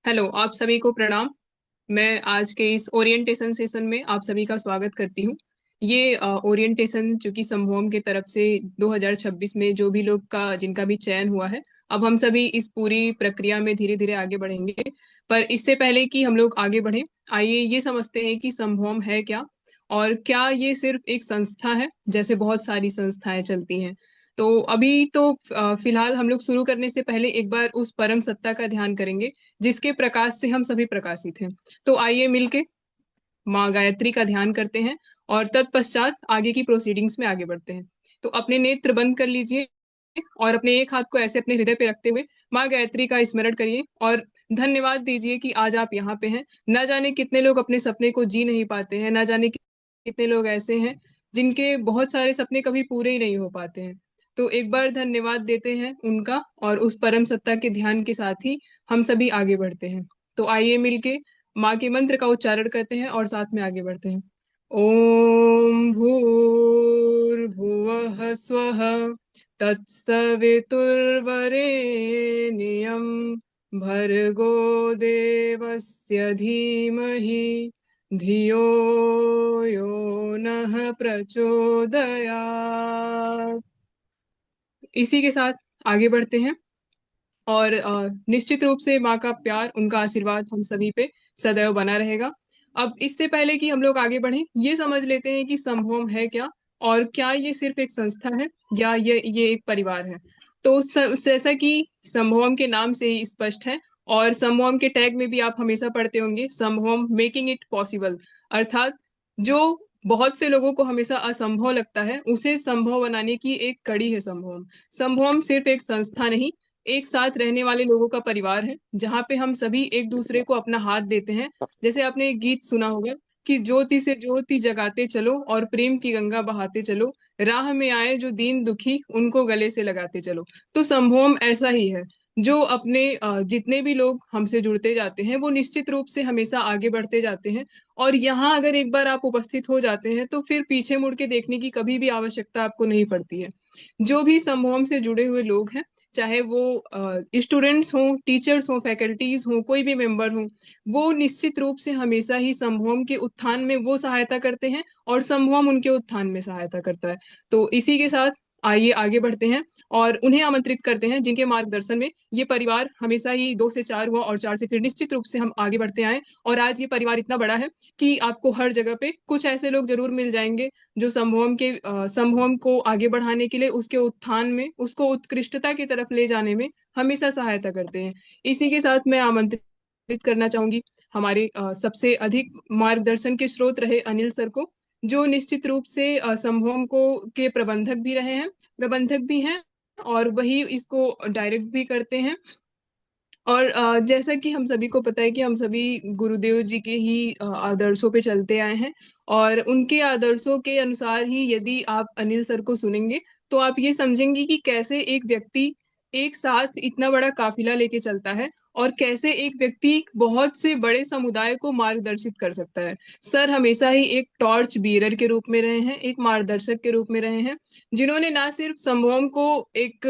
Hello, आप सभी को प्रणाम। मैं आज के इस ओरिएंटेशन सेशन में आप सभी का स्वागत करती हूँ। ये ओरिएंटेशन जो कि संभोम के तरफ से 2026 में जो भी लोग का जिनका भी चयन हुआ है, अब हम सभी इस पूरी प्रक्रिया में धीरे धीरे आगे बढ़ेंगे। पर इससे पहले कि हम लोग आगे बढ़ें, आइए ये समझते हैं कि संभोम है क्या, और क्या ये सिर्फ एक संस्था है जैसे बहुत सारी संस्थाएं चलती हैं। तो अभी तो फिलहाल हम लोग शुरू करने से पहले एक बार उस परम सत्ता का ध्यान करेंगे जिसके प्रकाश से हम सभी प्रकाशित हैं। तो आइए मिलके माँ गायत्री का ध्यान करते हैं और तत्पश्चात आगे की प्रोसीडिंग्स में आगे बढ़ते हैं। तो अपने नेत्र बंद कर लीजिए और अपने एक हाथ को ऐसे अपने हृदय पे रखते हुए माँ गायत्री का स्मरण करिए और धन्यवाद दीजिए कि आज आप यहाँ पे हैं। न जाने कितने लोग अपने सपने को जी नहीं पाते हैं, न जाने कितने लोग ऐसे हैं जिनके बहुत सारे सपने कभी पूरे ही नहीं हो पाते हैं। तो एक बार धन्यवाद देते हैं उनका, और उस परम सत्ता के ध्यान के साथ ही हम सभी आगे बढ़ते हैं। तो आइए मिलके माँ के मंत्र का उच्चारण करते हैं और साथ में आगे बढ़ते हैं। ओम भूर्भुवः स्वः तत्सवितुर्वरेण्यं भर्गो देवस्य धीमहि धियो यो नः प्रचोदयात्। इसी के साथ आगे बढ़ते हैं। और निश्चित रूप से माँ का प्यार, उनका आशीर्वाद हम सभी पे सदैव बना रहेगा। अब इससे पहले कि हम लोग आगे बढ़ें, ये समझ लेते हैं कि संभोम है क्या, और क्या ये सिर्फ एक संस्था है या ये एक परिवार है। तो जैसा कि संभोम के नाम से ही स्पष्ट है, और संभोम के टैग में भी आप हमेशा पढ़ते होंगे, संभोम मेकिंग इट पॉसिबल। अर्थात जो बहुत से लोगों को हमेशा असंभव लगता है, उसे संभव बनाने की एक कड़ी है संभोम। संभोम सिर्फ एक संस्था नहीं, एक साथ रहने वाले लोगों का परिवार है, जहाँ पे हम सभी एक दूसरे को अपना हाथ देते हैं। जैसे आपने एक गीत सुना होगा कि ज्योति से ज्योति जगाते चलो और प्रेम की गंगा बहाते चलो, राह में आए जो दीन दुखी उनको गले से लगाते चलो। तो संभोम ऐसा ही है, जो अपने जितने भी लोग हमसे जुड़ते जाते हैं वो निश्चित रूप से हमेशा आगे बढ़ते जाते हैं। और यहाँ अगर एक बार आप उपस्थित हो जाते हैं तो फिर पीछे मुड़ के देखने की कभी भी आवश्यकता आपको नहीं पड़ती है। जो भी समूह से जुड़े हुए लोग हैं, चाहे वो स्टूडेंट्स हों, टीचर्स हों, फैकल्टीज हों, कोई भी मेंबर हों, वो निश्चित रूप से हमेशा ही समूह के उत्थान में वो सहायता करते हैं और समूह उनके उत्थान में सहायता करता है। तो इसी के साथ आइए आगे बढ़ते हैं और उन्हें आमंत्रित करते हैं जिनके मार्गदर्शन में ये परिवार हमेशा ही 2 से 4 हुआ और 4 से फिर निश्चित रूप से हम आगे बढ़ते आए। और आज ये परिवार इतना बड़ा है कि आपको हर जगह पे कुछ ऐसे लोग जरूर मिल जाएंगे जो समूह को आगे बढ़ाने के लिए, उसके उत्थान में, उसको उत्कृष्टता की तरफ ले जाने में हमेशा सहायता करते हैं। इसी के साथ मैं आमंत्रित करना चाहूंगी हमारे सबसे अधिक मार्गदर्शन के स्रोत रहे अनिल सर को, जो निश्चित रूप से समूह को के प्रबंधक भी रहे हैं, प्रबंधक भी हैं, और वही इसको डायरेक्ट भी करते हैं। और जैसा कि हम सभी को पता है कि हम सभी गुरुदेव जी के ही आदर्शों पे चलते आए हैं, और उनके आदर्शों के अनुसार ही यदि आप अनिल सर को सुनेंगे तो आप ये समझेंगे कि कैसे एक व्यक्ति एक साथ इतना बड़ा काफिला लेके चलता है, और कैसे एक व्यक्ति बहुत से बड़े समुदाय को मार्गदर्शित कर सकता है। सर हमेशा ही एक टॉर्च बीयरर के रूप में रहे हैं, एक मार्गदर्शक के रूप में रहे हैं, जिन्होंने ना सिर्फ समूह को एक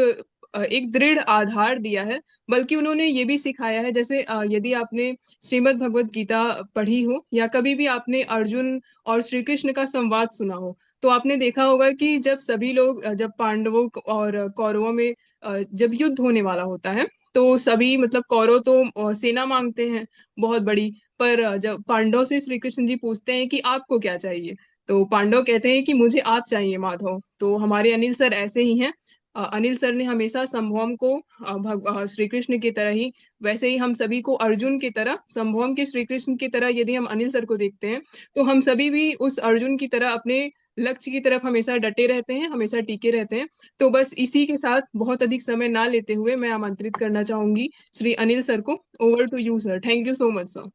एक दृढ़ आधार दिया है, बल्कि उन्होंने ये भी सिखाया है। जैसे यदि आपने श्रीमद् भगवत गीता पढ़ी हो या कभी भी आपने अर्जुन और श्री कृष्ण का संवाद सुना हो, तो आपने देखा होगा कि जब सभी लोग जब पांडवों और कौरवों में जब युद्ध होने वाला होता है, तो सभी मतलब कौरव तो सेना मांगते हैं बहुत बड़ी, पर जब पांडव से श्री कृष्ण जी पूछते हैं कि आपको क्या चाहिए, तो पांडव कहते हैं कि मुझे आप चाहिए माधव। तो हमारे अनिल सर ऐसे ही हैं। अनिल सर ने हमेशा संभवम को श्री कृष्ण की तरह ही, वैसे ही हम सभी को अर्जुन की तरह, संभवम के श्री कृष्ण की तरह यदि हम अनिल सर को देखते हैं, तो हम सभी भी उस अर्जुन की तरह अपने लक्ष्य की तरफ हमेशा डटे रहते हैं, हमेशा टिके रहते हैं। तो बस इसी के साथ बहुत अधिक समय ना लेते हुए मैं आमंत्रित करना चाहूंगी श्री अनिल सर को। Over to you sir, thank you so much sir.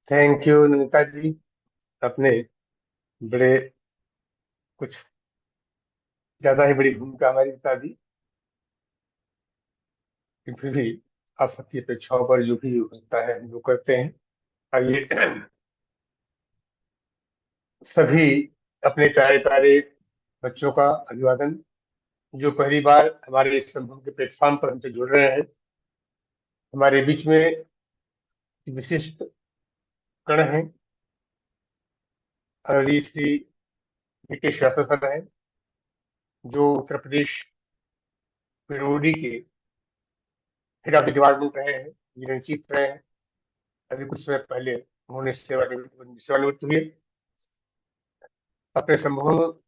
Thank you Namita ji. अपने बड़े कुछ ज्यादा ही बड़ी भूमिका हमारी बता दी, कि फिर भी आप सबकी अपेक्षाओं पर जो भी होता है हम लोग करते हैं। आइए सभी अपने प्यारे प्यारे बच्चों का अभिवादन, जो पहली बार हमारे इस संगम के प्लेटफॉर्म पर हमसे जुड़ रहे हैं। हमारे बीच में विशिष्ट कण है। हरी श्री के शास्त्र सर है, जो उत्तर प्रदेश पिरोडी के हेड ऑफ द डिपार्टमेंट रहे हैं, यूनियन चीफ रहे हैं। अभी कुछ समय पहले उन्होंने सेवानिवृत्त हुए। अपने संभव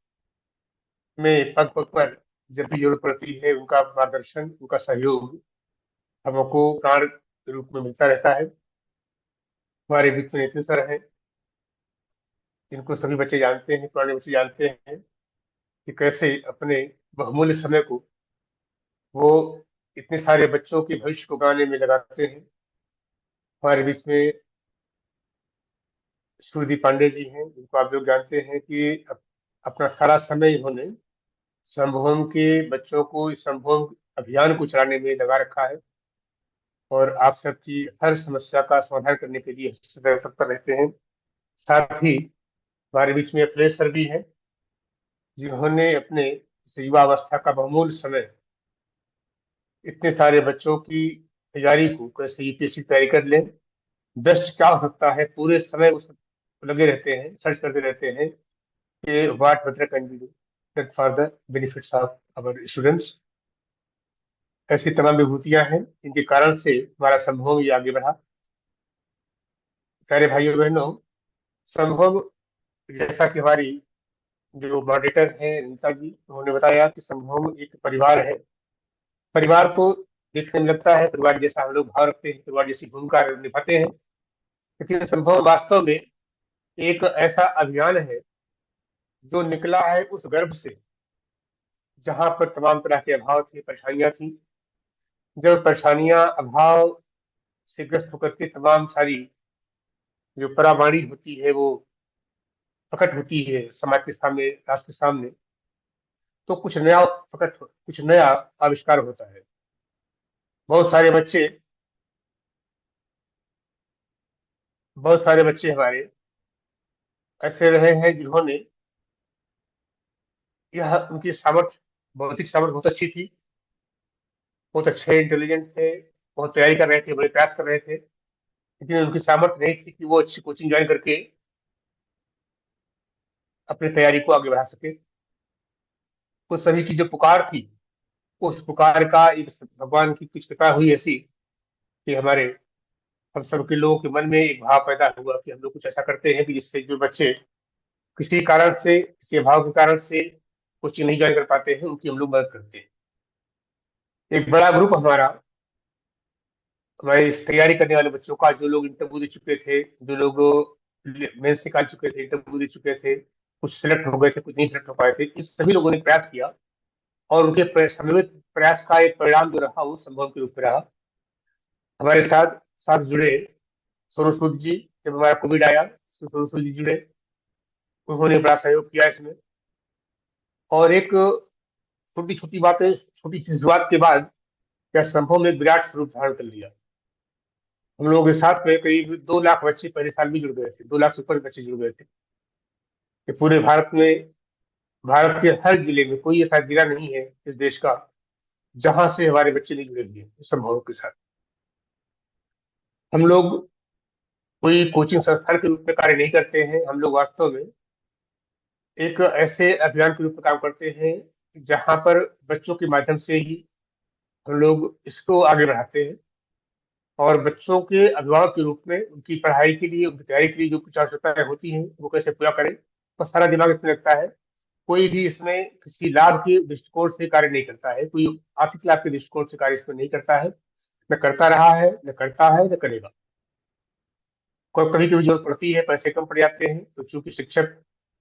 में पग पग पर जब भी जरूरत पड़ती है, उनका मार्गदर्शन, उनका सहयोग हमको प्राण के रूप में मिलता रहता है। हमारे वित्त नेत्री सर हैं, जिनको सभी बच्चे जानते हैं, पुराने बच्चे जानते हैं कि कैसे अपने बहुमूल्य समय को वो इतने सारे बच्चों के भविष्य को बनाने में लगाते हैं। हमारे बीच में सूर्यदीप पांडे जी हैं, जिनको आप लोग जानते हैं कि अपना सारा समय इन्होंने संभवम के बच्चों को इस संभवम अभियान को चलाने में लगा रखा है, और आप सबकी हर समस्या का समाधान करने के लिए सदैव तत्पर रहते हैं। साथ ही हमारे बीच में अखिलेश सर भी हैं, जिन्होंने अपने इस युवा अवस्था का बहुमूल्य समय इतने सारे बच्चों की तैयारी को, कैसे यूपीएससी की तैयारी कर लें, बेस्ट क्या हो सकता है, पूरे समय उस लगे रहते हैं, सर्च करते रहते हैं कि what better can be do for the benefits of our students. ऐसी तमाम विभूतियां हैं जिनके कारण से हमारा संभव ये आगे बढ़ा। प्यारे भाइयों बहनों, संभव, जैसा कि हमारी जो मॉडरेटर हैं रीता जी, उन्होंने बताया कि संभव एक परिवार है। परिवार को देखने में लगता है परिवार जैसा हम लोग भाव रखते हैं, परिवार जैसी भूमिका निभाते हैं, लेकिन संभव वास्तव में एक ऐसा अभियान है जो निकला है उस गर्भ से जहां पर तमाम तरह के अभाव थे, परेशानियां थी। जब परेशानियां, अभाव से ग्रस्त होकर के तमाम सारी जो परावाणी होती है वो प्रकट होती है समाज के सामने, राष्ट्र के सामने, तो कुछ नया प्रकट, कुछ नया आविष्कार होता है। बहुत सारे बच्चे, बहुत सारे बच्चे हमारे ऐसे रहे हैं जिन्होंने, यह उनकी सामर्थ्य, भौतिक सामर्थ्य बहुत अच्छी थी, बहुत अच्छे इंटेलिजेंट थे, बहुत तैयारी कर रहे थे, बड़े प्रयास कर रहे थे, लेकिन उनकी सामर्थ्य नहीं थी कि वो अच्छी कोचिंग ज्वाइन करके अपनी तैयारी को आगे बढ़ा सके। उस सभी की जो पुकार थी, उस पुकार का एक भगवान की कुछ कृपा हुई ऐसी कि हमारे, हम सब के लोगों के मन में एक भाव पैदा हुआ कि हम लोग कुछ ऐसा करते हैं कि जिससे जो बच्चे किसी कारण से, किसी अभाव के कारण से कोचिंग नहीं ज्वाइन कर पाते हैं, उनकी हम लोग मदद करते हैं। एक बड़ा ग्रुप हमारा, हमारे इस तैयारी करने वाले बच्चों का, जो लोग इंटरव्यू दे चुके थे, जो लोग मेंस निकाल चुके थे, इंटरव्यू दे चुके थे, कुछ सिलेक्ट हो गए थे, कुछ नहीं सिलेक्ट हो पाए थे, इस सभी लोगों ने प्रयास किया, और उनके समन्वित प्रयास का एक परिणाम जो रहा वो संभव के रूप में रहा। हमारे साथ साथ जुड़े सोनू सूद जी, जब हमारा कोविड आया तो सोनू सूद जी जुड़े, उन्होंने बड़ा सहयोग किया इसमें। और एक छोटी छोटी बातें, छोटी सी शुरुआत के बाद यह संभव में विराट स्वरूप धारण कर लिया। हम लोगों के साथ में करीब 2 लाख बच्चे पहले साल भी जुड़ गए थे, 2 लाख से ऊपर बच्चे जुड़ गए थे। कि पूरे भारत में, भारत के हर जिले में कोई ऐसा जिला नहीं है इस देश का जहां से हमारे बच्चे नहीं जुड़े हुए हैं इस संभव के साथ। हम लोग कोई कोचिंग संस्थान के रूप में कार्य नहीं करते हैं, हम लोग वास्तव में एक ऐसे अभियान के रूप में काम करते हैं जहां पर बच्चों के माध्यम से ही हम लोग इसको आगे बढ़ाते हैं, और बच्चों के अभिभावक के रूप में उनकी पढ़ाई के लिए, उनकी तैयारी के लिए जो कुछ आवश्यकताएं होती हैं वो कैसे पूरा करें, तो सारा दिमाग इसमें लगता है। कोई भी इसमें किसी लाभ के दृष्टिकोण से कार्य नहीं करता है, कोई आर्थिक लाभ के दृष्टिकोण से कार्य इसमें नहीं करता है, न करता रहा है, न करता है, न करेगा। कभी कभी जरूरत पड़ती है, पैसे कम पड़ जाते हैं, तो चूंकि शिक्षक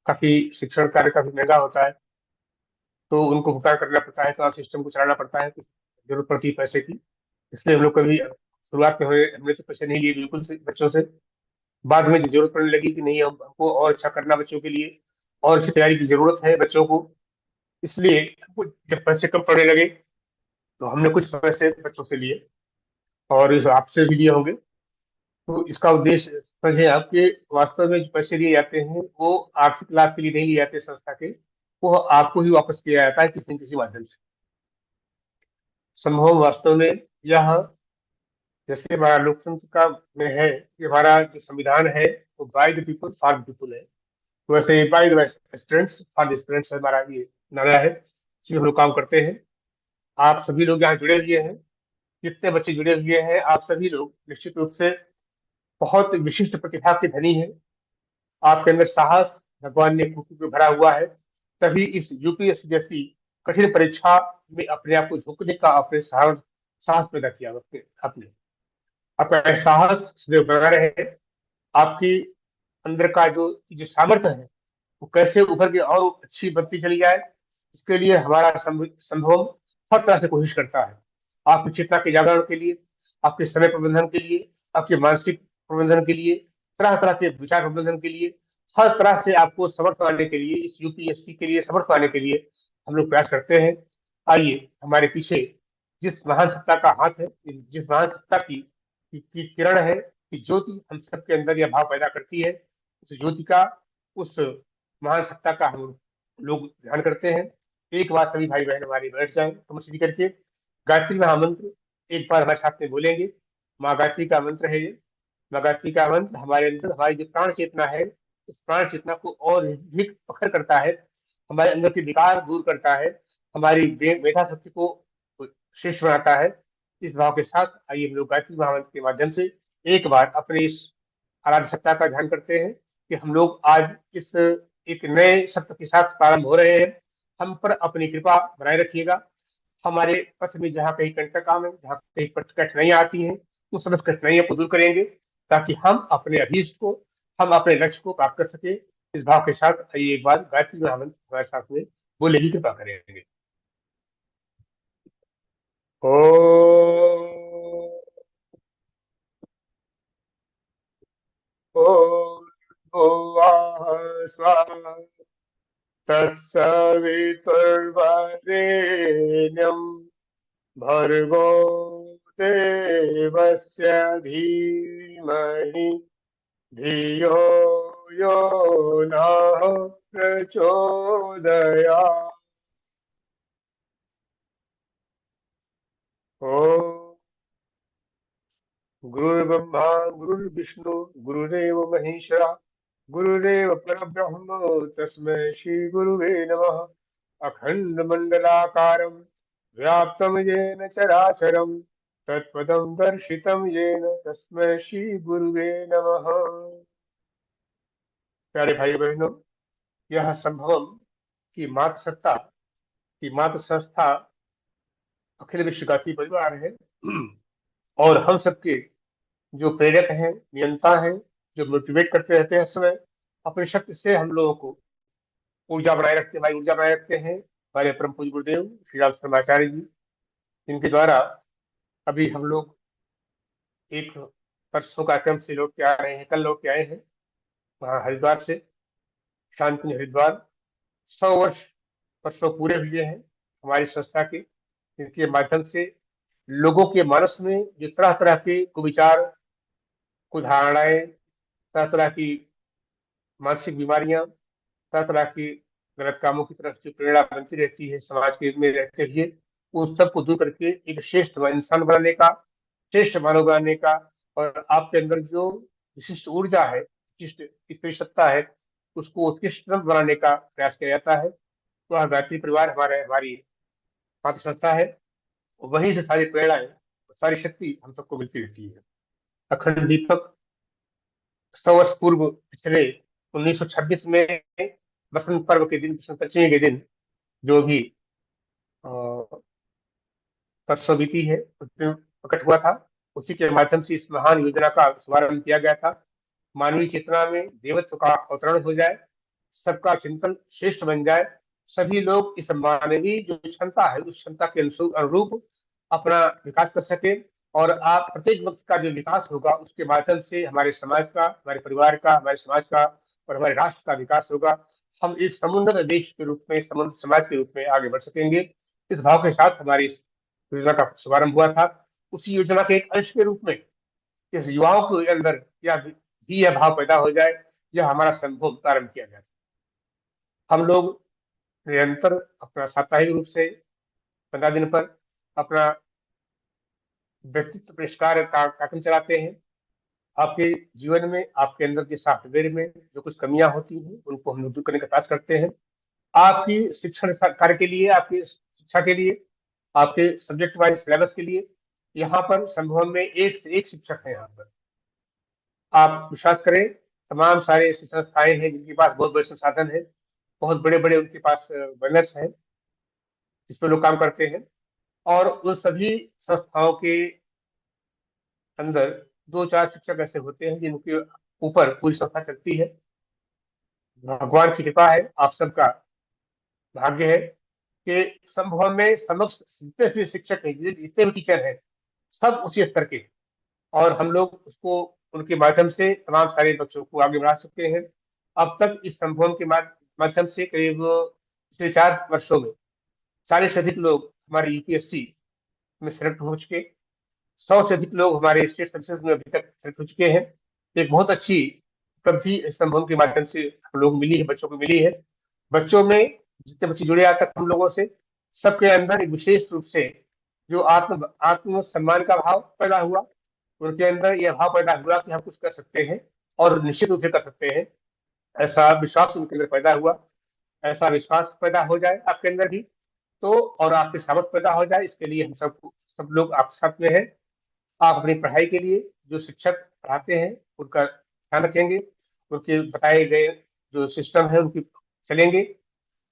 काफी, शिक्षण कार्य काफी महंगा होता है, तो उनको भुगतान करना पड़ता है, तो सिस्टम को चलाना पड़ता है, तो जरूरत पड़ती है पैसे की। इसलिए हम लोग कभी शुरुआत में हमने तो पैसे नहीं लिए बिल्कुल से बच्चों से। बाद में जब जरूरत पड़ने लगी कि नहीं, हमको और अच्छा करना बच्चों के लिए, और इसकी तैयारी की जरूरत है बच्चों को, इसलिए जब पैसे कम पड़ने लगे तो हमने कुछ पैसे बच्चों से लिए, और इस आपसे भी लिए होंगे। तो इसका उद्देश्य समझे आपके, वास्तव में जो पैसे लिए जाते हैं वो आर्थिक लाभ के लिए नहीं लिए जाते संस्था के, वो आपको ही वापस किया जाता है किसी न किसी माध्यम से। संभव वास्तव में यह जैसे हमारा लोकतंत्र का में है कि हमारा जो संविधान है वो by the people for the people है, वैसे by the students for the students हमारा ये नारा है, इसमें हम लोग काम करते हैं। आप सभी लोग यहाँ जुड़े हुए हैं, जितने बच्चे जुड़े हुए हैं, आप सभी लोग निश्चित रूप से बहुत विशिष्ट प्रतिभा के धनी हैं। आपके अंदर साहस भगवान ने खूब में भरा हुआ है, तभी इस यूपीएससी जैसी कठिन परीक्षा में अपने आप को झोंकने का आपने साहस साहस पैदा किया अपने अपने आपका साहस सदैव बना रहे। आपकी अंदर का जो सामर्थ्य है वो कैसे उभर के और अच्छी बनती चली जाए, इसके लिए हमारा संभव हर तरह से कोशिश करता है। आपकी चेतना के जागरण के लिए, आपके समय प्रबंधन के लिए, आपके मानसिक प्रबंधन के लिए, तरह तरह के विचार प्रबंधन के लिए, हर तरह से आपको समर्थ बनाने के लिए, इस यूपीएससी के लिए समर्थ बनाने के लिए हम लोग प्रयास करते हैं। आइए हमारे पीछे जिस महान सत्ता का हाथ है, जिस महान सत्ता की किरण है, कि ज्योति हम सबके अंदर यह भाव पैदा करती है, उस ज्योति का, उस महान सत्ता का हम लोग ध्यान करते हैं। एक बार सभी भाई बहन हमारे बैठ जाएं तो मस्ती करके गायत्री महामंत्र एक बार हमारे साथ में बोलेंगे। माँ गायत्री का मंत्र है ये। माँ गायत्री का मंत्र हमारे अंदर हमारी जो प्राण चेतना है, उस प्राण चेतना को और अधिक प्रखर करता है, हमारे अंदर के विकार दूर करता है, हमारी मेधा शक्ति को श्रेष्ठ बनाता है। इस भाव के साथ आइए हम लोग गायत्री महामंत्र के माध्यम से एक बार अपने इस आराध्य सत्ता का ध्यान करते हैं कि हम लोग आज इस एक नए सत्र के साथ प्रारंभ हो रहे हैं। हम पर अपनी कृपा बनाए रखिएगा। हमारे पथ में जहाँ कहीं कंटक आए, जहाँ कहीं कठिनाइयाँ आती हैं, उस समस्त कठिनाइयों को दूर करेंगे, ताकि हम अपने अभीष्ट को, हम अपने लक्ष्य को प्राप्त कर सके। इस भाव के साथ आइए एक बार गायत्री महामंत्र हमारे साथ में बोले की कृपा करेंगे। ओ ओ स्वाहा तत्सवितुर्वरेण्यं भर्गो देवस्य धीमहि धियो यो नः प्रचोदयात्। ॐ गुरुर्ब्रह्मा गुरुर्विष्णु गुरुरेव महेश्वरा गुरुरेव परब्रह्म तस्मै श्री गुरुवे नमः। अखण्डमण्डलाकारं व्याप्तं येन चराचरं तत्पदं दर्शितं येन तस्मै श्री गुरुवे नमः। प्यारे भाई बहनों, यह संभवम की मातृ सत्ता की मातृ संस्था अखिल विश्व गायत्री परिवार है। और हम सबके जो प्रेरक हैं, नियंता हैं, जो मोटिवेट करते रहते हैं समय, अपनी शक्ति से हम लोगों को ऊर्जा बनाए रखते, हमारी ऊर्जा बनाए रखते हैं हमारे परम पूज्य गुरुदेव श्री राम शर्माचार्य जी, जिनके द्वारा अभी हम लोग एक परसों कार्यक्रम से लौट के आ रहे हैं, कल लौट के आए हैं वहाँ हरिद्वार से, शांति हरिद्वार। 100 वर्ष परसों पूरे हुए हैं हमारी संस्था के, जिनके माध्यम से लोगों के मानस में जो तरह तरह के कुविचार, कुधारणाएं, तरह तरह की मानसिक बीमारियां, तरह तरह की गलत कामों की तरफ जो प्रेरणा बनती रहती है समाज के में रहते हुए, उन सबको दूर करके एक श्रेष्ठ इंसान बनाने का, श्रेष्ठ मानव बनाने का, और आपके अंदर जो विशिष्ट ऊर्जा है, विशिष्ट स्त्री सत्ता है, उसको उत्कृष्टतम बनाने का प्रयास किया जाता है। वह गायत्री परिवार हमारी मातृ संस्था है। वहीं से सारी प्रेरणाएं, सारी शक्ति हम सबको मिलती रहती है। अखंड दीपक 100 वर्ष पूर्व, पिछले 1926 में बसंत पर्व के दिन, बसंत पंचमी के दिन, जो भी अ, परसों बीती है, उस दिन प्रकट हुआ था। उसी के माध्यम से इस महान योजना का शुभारंभ किया गया था। मानवीय चेतना में देवत्व का अवतरण हो जाए, सबका चिंतन श्रेष्ठ बन जाए, सभी लोग इस मानवीय जो क्षमता है उस क्षमता के अनुरूप अपना विकास कर सके। और आप प्रत्येक व्यक्ति का जो विकास होगा उसके माध्यम से हमारे समाज का, हमारे परिवार का, हमारे समाज का और हमारे राष्ट्र का विकास होगा। हम एक समुन्नत देश के रूप में, समुन्नत समाज के रूप में आगे बढ़ सकेंगे। इस भाव के साथ हमारी इस योजना का शुभारंभ हुआ था। उसी योजना के एक अंश के रूप में इस युवाओं के अंदर यह भाव पैदा हो जाए, यह हमारा संभव प्रारंभ किया गया था। हम लोग निरंतर अपना साप्ताहिक रूप से 15 दिन पर अपना व्यक्तित्व पुरस्कार का कार्यक्रम चलाते हैं। आपके जीवन में, आपके अंदर के सॉफ्टवेयर में जो कुछ कमियां होती हैं उनको हम लोग दूर करने का प्रयास करते हैं। आपकी शिक्षण कार्य के लिए, आपकी शिक्षा के लिए, आपके सब्जेक्ट वाइज सिलेबस के लिए यहाँ पर संभव में एक से एक शिक्षक है। यहाँ पर आप विश्वास करें, तमाम सारे ऐसी संस्थाएं हैं जिनके पास बहुत बड़े संसाधन है, बहुत बड़े बड़े उनके पास बर्नर्स हैं जिस पर लोग काम करते हैं, और उन सभी संस्थाओं के अंदर दो चार शिक्षक ऐसे होते हैं जिनके ऊपर पूरी संस्था चलती है। भगवान की कृपा है, आप सबका भाग्य है कि संभव में समक्ष जितने भी शिक्षक हैं, जितने भी टीचर हैं, सब उसी स्तर के हैं। और हम लोग उसको उनके माध्यम से तमाम सारे बच्चों को आगे बढ़ा सकते हैं। अब तक इस संभव के माध्यम से करीब पिछले 4 वर्षों में 40 से अधिक लोग हमारे यूपीएससी में सेलेक्ट हो चुके, 100 से अधिक लोग हमारे स्टेट सर्विसेज में अभी तक सेलेक्ट हो चुके हैं। एक बहुत अच्छी उपलब्धि इस संभव के माध्यम से हम लोग मिली है, बच्चों को मिली है। बच्चों में जितने बच्चे जुड़े आज तक हम लोगों से, सबके अंदर एक विशेष रूप से जो आत्म आत्म सम्मान का भाव पैदा हुआ, उनके अंदर यह भाव पैदा हुआ कि हम कुछ कर सकते हैं और निश्चित रूप से कर सकते हैं। ऐसा विश्वास उनके अंदर पैदा हुआ। ऐसा विश्वास पैदा हो जाए आपके अंदर भी तो, और आपके सामर्थ्य पैदा हो जाए, इसके लिए हम सब लोग आपके साथ में हैं। आप अपनी पढ़ाई के लिए जो शिक्षक पढ़ाते हैं उनका ध्यान रखेंगे, उनके बताए गए जो सिस्टम है उनकी चलेंगे,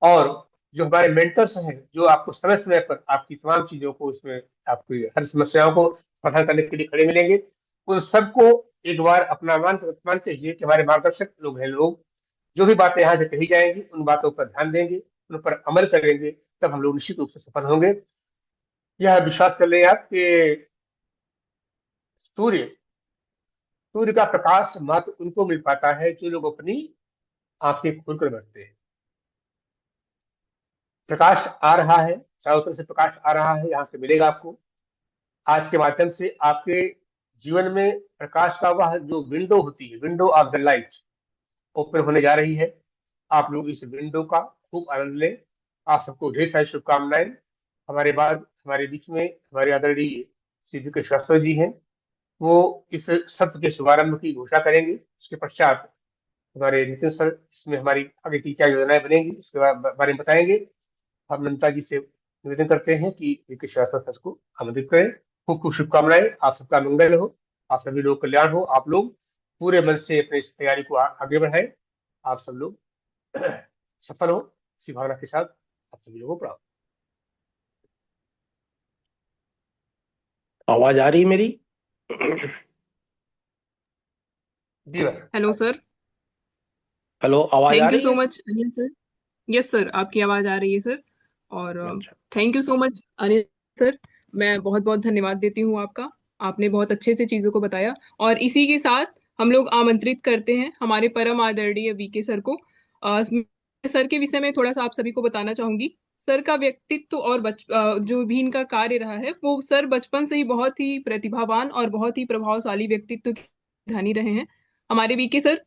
और जो हमारे मेंटर्स हैं जो आपको समय समय पर आपकी तमाम चीजों को, उसमें आपकी हर समस्याओं को समाधान करने के लिए खड़े मिलेंगे, उन सबको एक बार अपना मान चाहिए कि हमारे मार्गदर्शक लोग हैं। लोग जो भी बातें यहाँ से कही जाएंगी उन बातों पर ध्यान देंगे, उन पर अमल करेंगे, तब हम लोग निश्चित रूप से सफल होंगे। यह विश्वास कर लें आप कि सूर्य सूर्य का प्रकाश मात्र उनको मिल पाता है जो लोग अपनी आंखें खोलकर बैठते हैं। प्रकाश आ रहा है, चारों तरफ से प्रकाश आ रहा है, यहाँ से मिलेगा आपको। आज के माध्यम से आपके जीवन में प्रकाश का वह जो विंडो होती है, window of the light, open होने जा रही है। आप लोग इस विंडो का खूब आनंद लें। आप सबको ढेर सारी शुभकामनाएं। हमारे बाद हमारे बीच में हमारे आदरणीय श्री वी के श्रीवास्तव जी हैं, वो इस सत्र के शुभारंभ की घोषणा करेंगे। उसके पश्चात हमारे नितिन सर इसमें हमारी आगे की क्या योजनाएं बनेंगी इसके बारे में बताएंगे। हम नमिता जी से निवेदन करते हैं कि वी श्रीवास्तव सर को आमंत्रित करें। खूब खूब शुभकामनाएं, आप सबका मंगल हो, आप सभी लोग कल्याण हो, आप लोग पूरे मन से अपनी इस तैयारी को आगे बढ़ाएं। आप सब लोग सफल हो, इसी भावना के साथ आप सभी लोगों को प्रणाम। आवाज आ रही है मेरी? जी बस। Hello sir. हेलो, आवाज आ थैंक यू रही सो है? Much Anil sir. Yes sir, आपकी आवाज़ आ रही है सर। और अच्छा। Thank you so much Anil sir. मैं बहुत बहुत धन्यवाद देती हूँ आपका। आपने बहुत अच्छे से चीज़ों को बताया। और इसी के साथ हम लोग आमंत्रित करते हैं हमारे परम आदरणीय वीके सर को। सर के विषय में थोड़ा सा आप सभी को बताना चाहूंगी। सर का व्यक्तित्व और जो भी इनका कार्य रहा है, वो सर बचपन से ही बहुत ही प्रतिभावान और बहुत ही प्रभावशाली व्यक्तित्व के धनी रहे हैं। हमारे वीके सर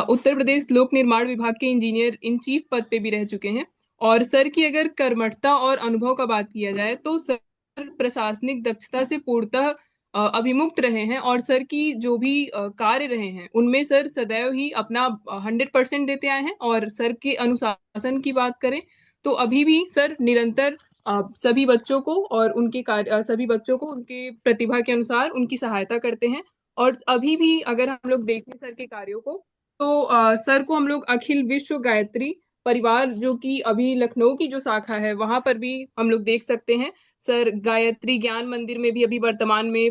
उत्तर प्रदेश लोक निर्माण विभाग के इंजीनियर इन चीफ पद पे भी रह चुके हैं। और सर की अगर कर्मठता और अनुभव का बात किया जाए तो सर प्रशासनिक दक्षता से पूर्णतः अभिमुक्त रहे हैं। और सर की जो भी कार्य रहे हैं उनमें सर सदैव ही अपना 100% देते आए हैं। और सर के अनुशासन की बात करें तो अभी भी सर निरंतर सभी बच्चों को और उनके कार्य सभी बच्चों को उनके प्रतिभा के अनुसार उनकी सहायता करते हैं। और अभी भी अगर हम लोग देखें सर के कार्यों को तो सर को हम लोग अखिल विश्व गायत्री परिवार जो कि अभी लखनऊ की जो शाखा है वहां पर भी हम लोग देख सकते हैं। सर गायत्री ज्ञान मंदिर में भी अभी वर्तमान में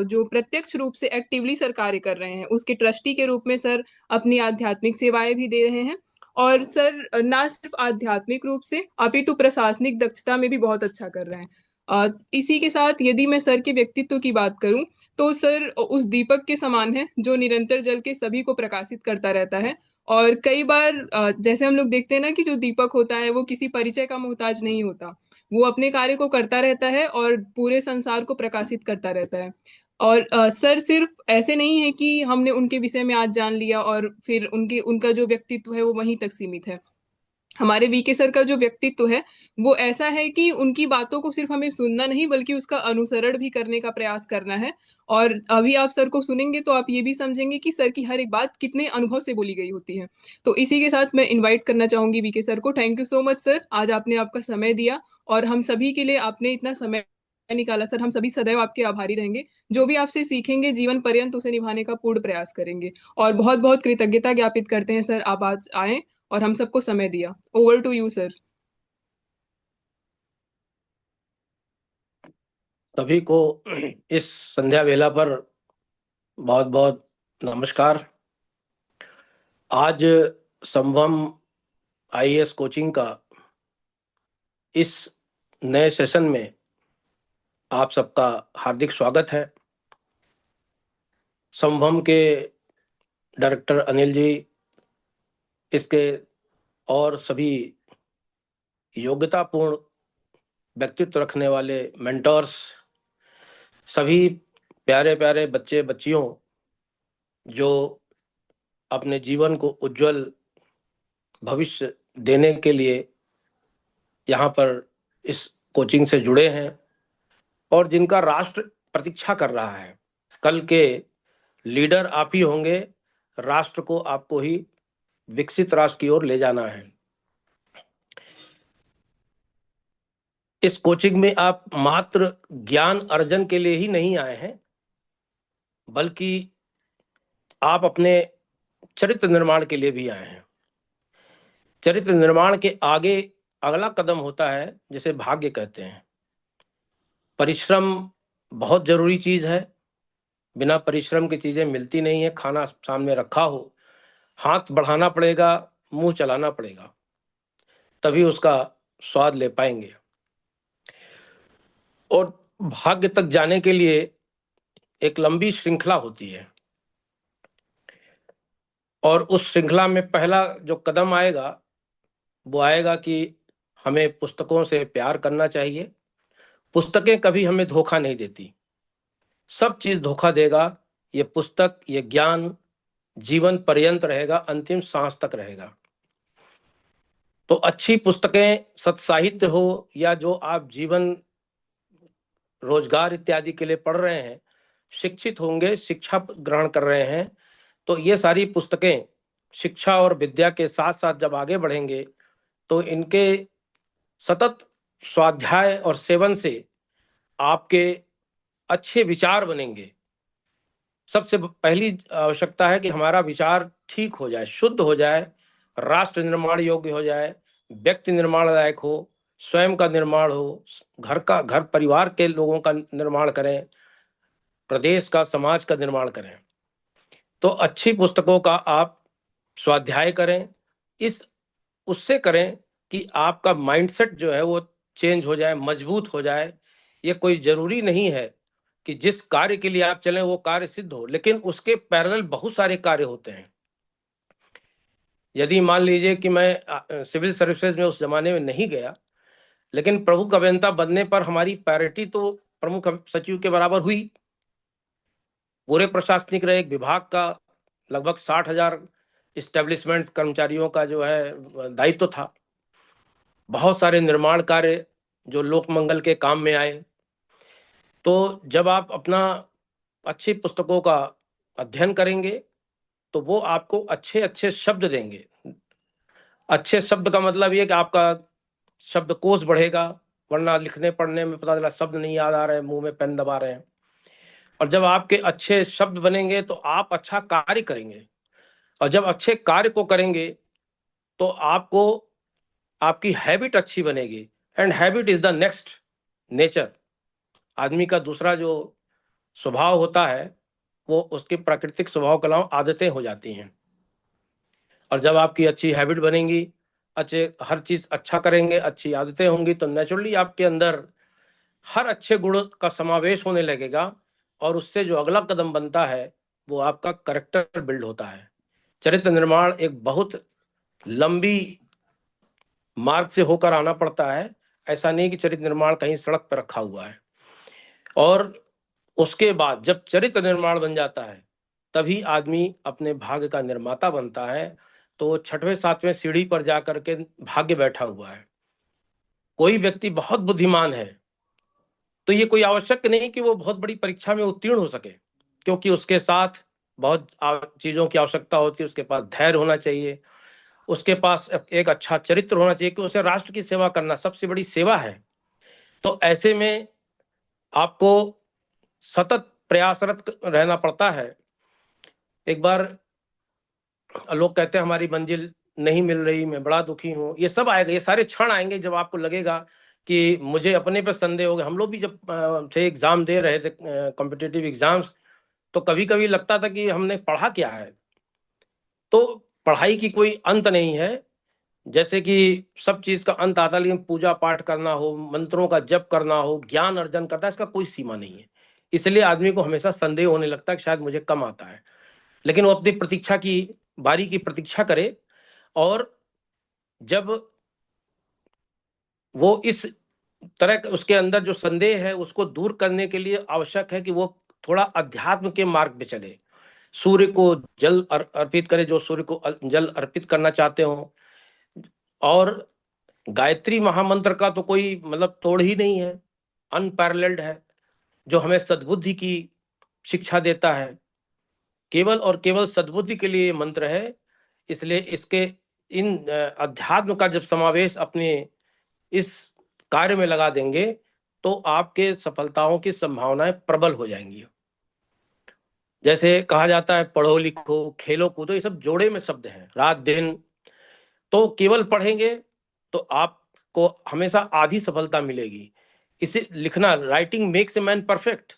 जो प्रत्यक्ष रूप से एक्टिवली सर कार्य कर रहे हैं, उसके ट्रस्टी के रूप में सर अपनी आध्यात्मिक सेवाएं भी दे रहे हैं। और सर ना सिर्फ आध्यात्मिक रूप से अपितु प्रशासनिक दक्षता में भी बहुत अच्छा कर रहे हैं। इसी के साथ यदि मैं सर के व्यक्तित्व की बात करूं तो सर उस दीपक के समान है जो निरंतर जल के सभी को प्रकाशित करता रहता है। और कई बार जैसे हम लोग देखते हैं ना कि जो दीपक होता है वो किसी परिचय का मोहताज नहीं होता। वो अपने कार्य को करता रहता है और पूरे संसार को प्रकाशित करता रहता है। और सर सिर्फ ऐसे नहीं है कि हमने उनके विषय में आज जान लिया और फिर उनका जो व्यक्तित्व है वो वहीं तक सीमित है। हमारे वीके सर का जो व्यक्तित्व है वो ऐसा है कि उनकी बातों को सिर्फ हमें सुनना नहीं बल्कि उसका अनुसरण भी करने का प्रयास करना है। और अभी आप सर को सुनेंगे तो आप ये भी समझेंगे कि सर की हर एक बात कितने अनुभव से बोली गई होती है। तो इसी के साथ मैं इनवाइट करना चाहूंगी वीके सर को। Thank you so much sir, आज आपने आपका समय दिया और हम सभी के लिए आपने इतना समय निकाला सर। हम सभी सदैव आपके आभारी रहेंगे। जो भी आपसे सीखेंगे जीवन पर्यंत उसे निभाने का पूर्ण प्रयास करेंगे। और बहुत बहुत कृतज्ञता ज्ञापित करते हैं सर, आप आज आए और हम सबको समय दिया। Over to you sir. सभी को इस संध्या वेला पर बहुत बहुत नमस्कार। आज संभव आईएएस कोचिंग का इस नए सेशन में आप सबका हार्दिक स्वागत है। संभव के डायरेक्टर अनिल जी, इसके और सभी योग्यतापूर्ण व्यक्तित्व रखने वाले मेंटर्स, सभी प्यारे प्यारे बच्चे बच्चियों जो अपने जीवन को उज्जवल भविष्य देने के लिए यहाँ पर इस कोचिंग से जुड़े हैं और जिनका राष्ट्र प्रतीक्षा कर रहा है। कल के लीडर आप ही होंगे, राष्ट्र को आपको ही विकसित राष्ट्र की ओर ले जाना है। इस कोचिंग में आप मात्र ज्ञान अर्जन के लिए ही नहीं आए हैं, बल्कि आप अपने चरित्र निर्माण के लिए भी आए हैं। चरित्र निर्माण के आगे अगला कदम होता है जिसे भाग्य कहते हैं। परिश्रम बहुत जरूरी चीज है, बिना परिश्रम की चीजें मिलती नहीं है। खाना सामने रखा हो, हाथ बढ़ाना पड़ेगा, मुंह चलाना पड़ेगा, तभी उसका स्वाद ले पाएंगे। और भाग्य तक जाने के लिए एक लंबी श्रृंखला होती है और उस श्रृंखला में पहला जो कदम आएगा वो आएगा कि हमें पुस्तकों से प्यार करना चाहिए। पुस्तकें कभी हमें धोखा नहीं देती, सब चीज धोखा देगा ये पुस्तक, ये ज्ञान जीवन पर्यंत रहेगा, अंतिम सांस तक रहेगा। तो अच्छी पुस्तकें, सत्साहित्य हो या जो आप जीवन रोजगार इत्यादि के लिए पढ़ रहे हैं, शिक्षित होंगे, शिक्षा ग्रहण कर रहे हैं, तो ये सारी पुस्तकें शिक्षा और विद्या के साथ साथ जब आगे बढ़ेंगे तो इनके सतत स्वाध्याय और सेवन से आपके अच्छे विचार बनेंगे। सबसे पहली आवश्यकता है कि हमारा विचार ठीक हो जाए, शुद्ध हो जाए, राष्ट्र निर्माण योग्य हो जाए, व्यक्ति निर्माण लायक हो, स्वयं का निर्माण हो, घर परिवार के लोगों का निर्माण करें, प्रदेश का, समाज का निर्माण करें। तो अच्छी पुस्तकों का आप स्वाध्याय करें, इस उससे करें कि आपका माइंडसेट जो है वो चेंज हो जाए, मजबूत हो जाए। ये कोई जरूरी नहीं है कि जिस कार्य के लिए आप चलें वो कार्य सिद्ध हो, लेकिन उसके पैरेलल बहुत सारे कार्य होते हैं। यदि मान लीजिए कि मैं सिविल सर्विसेज में उस जमाने में नहीं गया, लेकिन प्रमुख अभियंता बनने पर हमारी पैरिटी तो प्रमुख सचिव के बराबर हुई। पूरे प्रशासनिक रहे, एक विभाग का लगभग 60,000 इस्टेब्लिशमेंट कर्मचारियों का जो है दायित्व था। बहुत सारे निर्माण कार्य जो लोक मंगल के काम में आए। तो जब आप अपना अच्छी पुस्तकों का अध्ययन करेंगे तो वो आपको अच्छे अच्छे शब्द देंगे। अच्छे शब्द का मतलब ये कि आपका शब्दकोश बढ़ेगा, वरना लिखने पढ़ने में पता चला शब्द नहीं याद आ रहे हैं, मुंह में पेन दबा रहे हैं। और जब आपके अच्छे शब्द बनेंगे तो आप अच्छा कार्य करेंगे, और जब अच्छे कार्य को करेंगे तो आपको आपकी हैबिट अच्छी बनेगी। And habit is the next nature. आदमी का दूसरा जो स्वभाव होता है वो उसके प्राकृतिक स्वभाव के अलावा आदतें हो जाती हैं। और जब आपकी अच्छी हैबिट बनेंगी, अच्छे हर चीज अच्छा करेंगे, अच्छी आदतें होंगी, तो नेचुरली आपके अंदर हर अच्छे गुण का समावेश होने लगेगा। और उससे जो अगला कदम बनता है वो आपका करेक्टर बिल्ड होता है। चरित्र निर्माण एक बहुत लंबी मार्ग से होकर आना पड़ता है। ऐसा नहीं कि चरित्र निर्माण कहीं सड़क पर रखा हुआ है। और उसके बाद जब चरित्र निर्माण बन जाता है तभी आदमी अपने भाग्य का निर्माता बनता है। तो तो 6वें 7वें सीढ़ी पर जाकर के भाग्य बैठा हुआ है। कोई व्यक्ति बहुत बुद्धिमान है तो ये कोई आवश्यक नहीं कि वो बहुत बड़ी परीक्षा में उत्तीर्ण हो सके, क्योंकि उसके साथ बहुत चीजों की आवश्यकता होती है। उसके पास धैर्य होना चाहिए, उसके पास एक अच्छा चरित्र होना चाहिए कि उसे राष्ट्र की सेवा करना सबसे बड़ी सेवा है। तो ऐसे में आपको सतत प्रयासरत रहना पड़ता है। एक बार लोग कहते हैं हमारी मंजिल नहीं मिल रही, मैं बड़ा दुखी हूँ, ये सब आएगा, ये सारे क्षण आएंगे जब आपको लगेगा कि मुझे अपने पर संदेह हो गया। हम लोग भी जब थे एग्जाम दे रहे थे कॉम्पिटिटिव एग्जाम्स, तो कभी कभी लगता था कि हमने पढ़ा क्या है। तो पढ़ाई की कोई अंत नहीं है, जैसे कि सब चीज का अंत आता है, लेकिन पूजा पाठ करना हो, मंत्रों का जप करना हो, ज्ञान अर्जन करना, इसका कोई सीमा नहीं है। इसलिए आदमी को हमेशा संदेह होने लगता है कि शायद मुझे कम आता है, लेकिन वो अपनी प्रतीक्षा की बारी की प्रतीक्षा करे। और जब वो इस तरह उसके अंदर जो संदेह है उसको दूर करने के लिए आवश्यक है कि वो थोड़ा अध्यात्म के मार्ग पे चले, सूर्य को जल अर्पित करे जो सूर्य को जल अर्पित करना चाहते हो। और गायत्री महामंत्र का तो कोई मतलब तोड़ ही नहीं है, अनपैरेलल्ड है, जो हमें सद्बुद्धि की शिक्षा देता है। केवल और केवल सद्बुद्धि के लिए ये मंत्र है। इसलिए इसके इन अध्यात्म का जब समावेश अपने इस कार्य में लगा देंगे तो आपके सफलताओं की संभावनाएं प्रबल हो जाएंगी। जैसे कहा जाता है पढ़ो लिखो खेलो कूदो, ये सब जोड़े में शब्द हैं, रात दिन। तो केवल पढ़ेंगे तो आपको हमेशा आधी सफलता मिलेगी। इसे लिखना, writing makes a man perfect.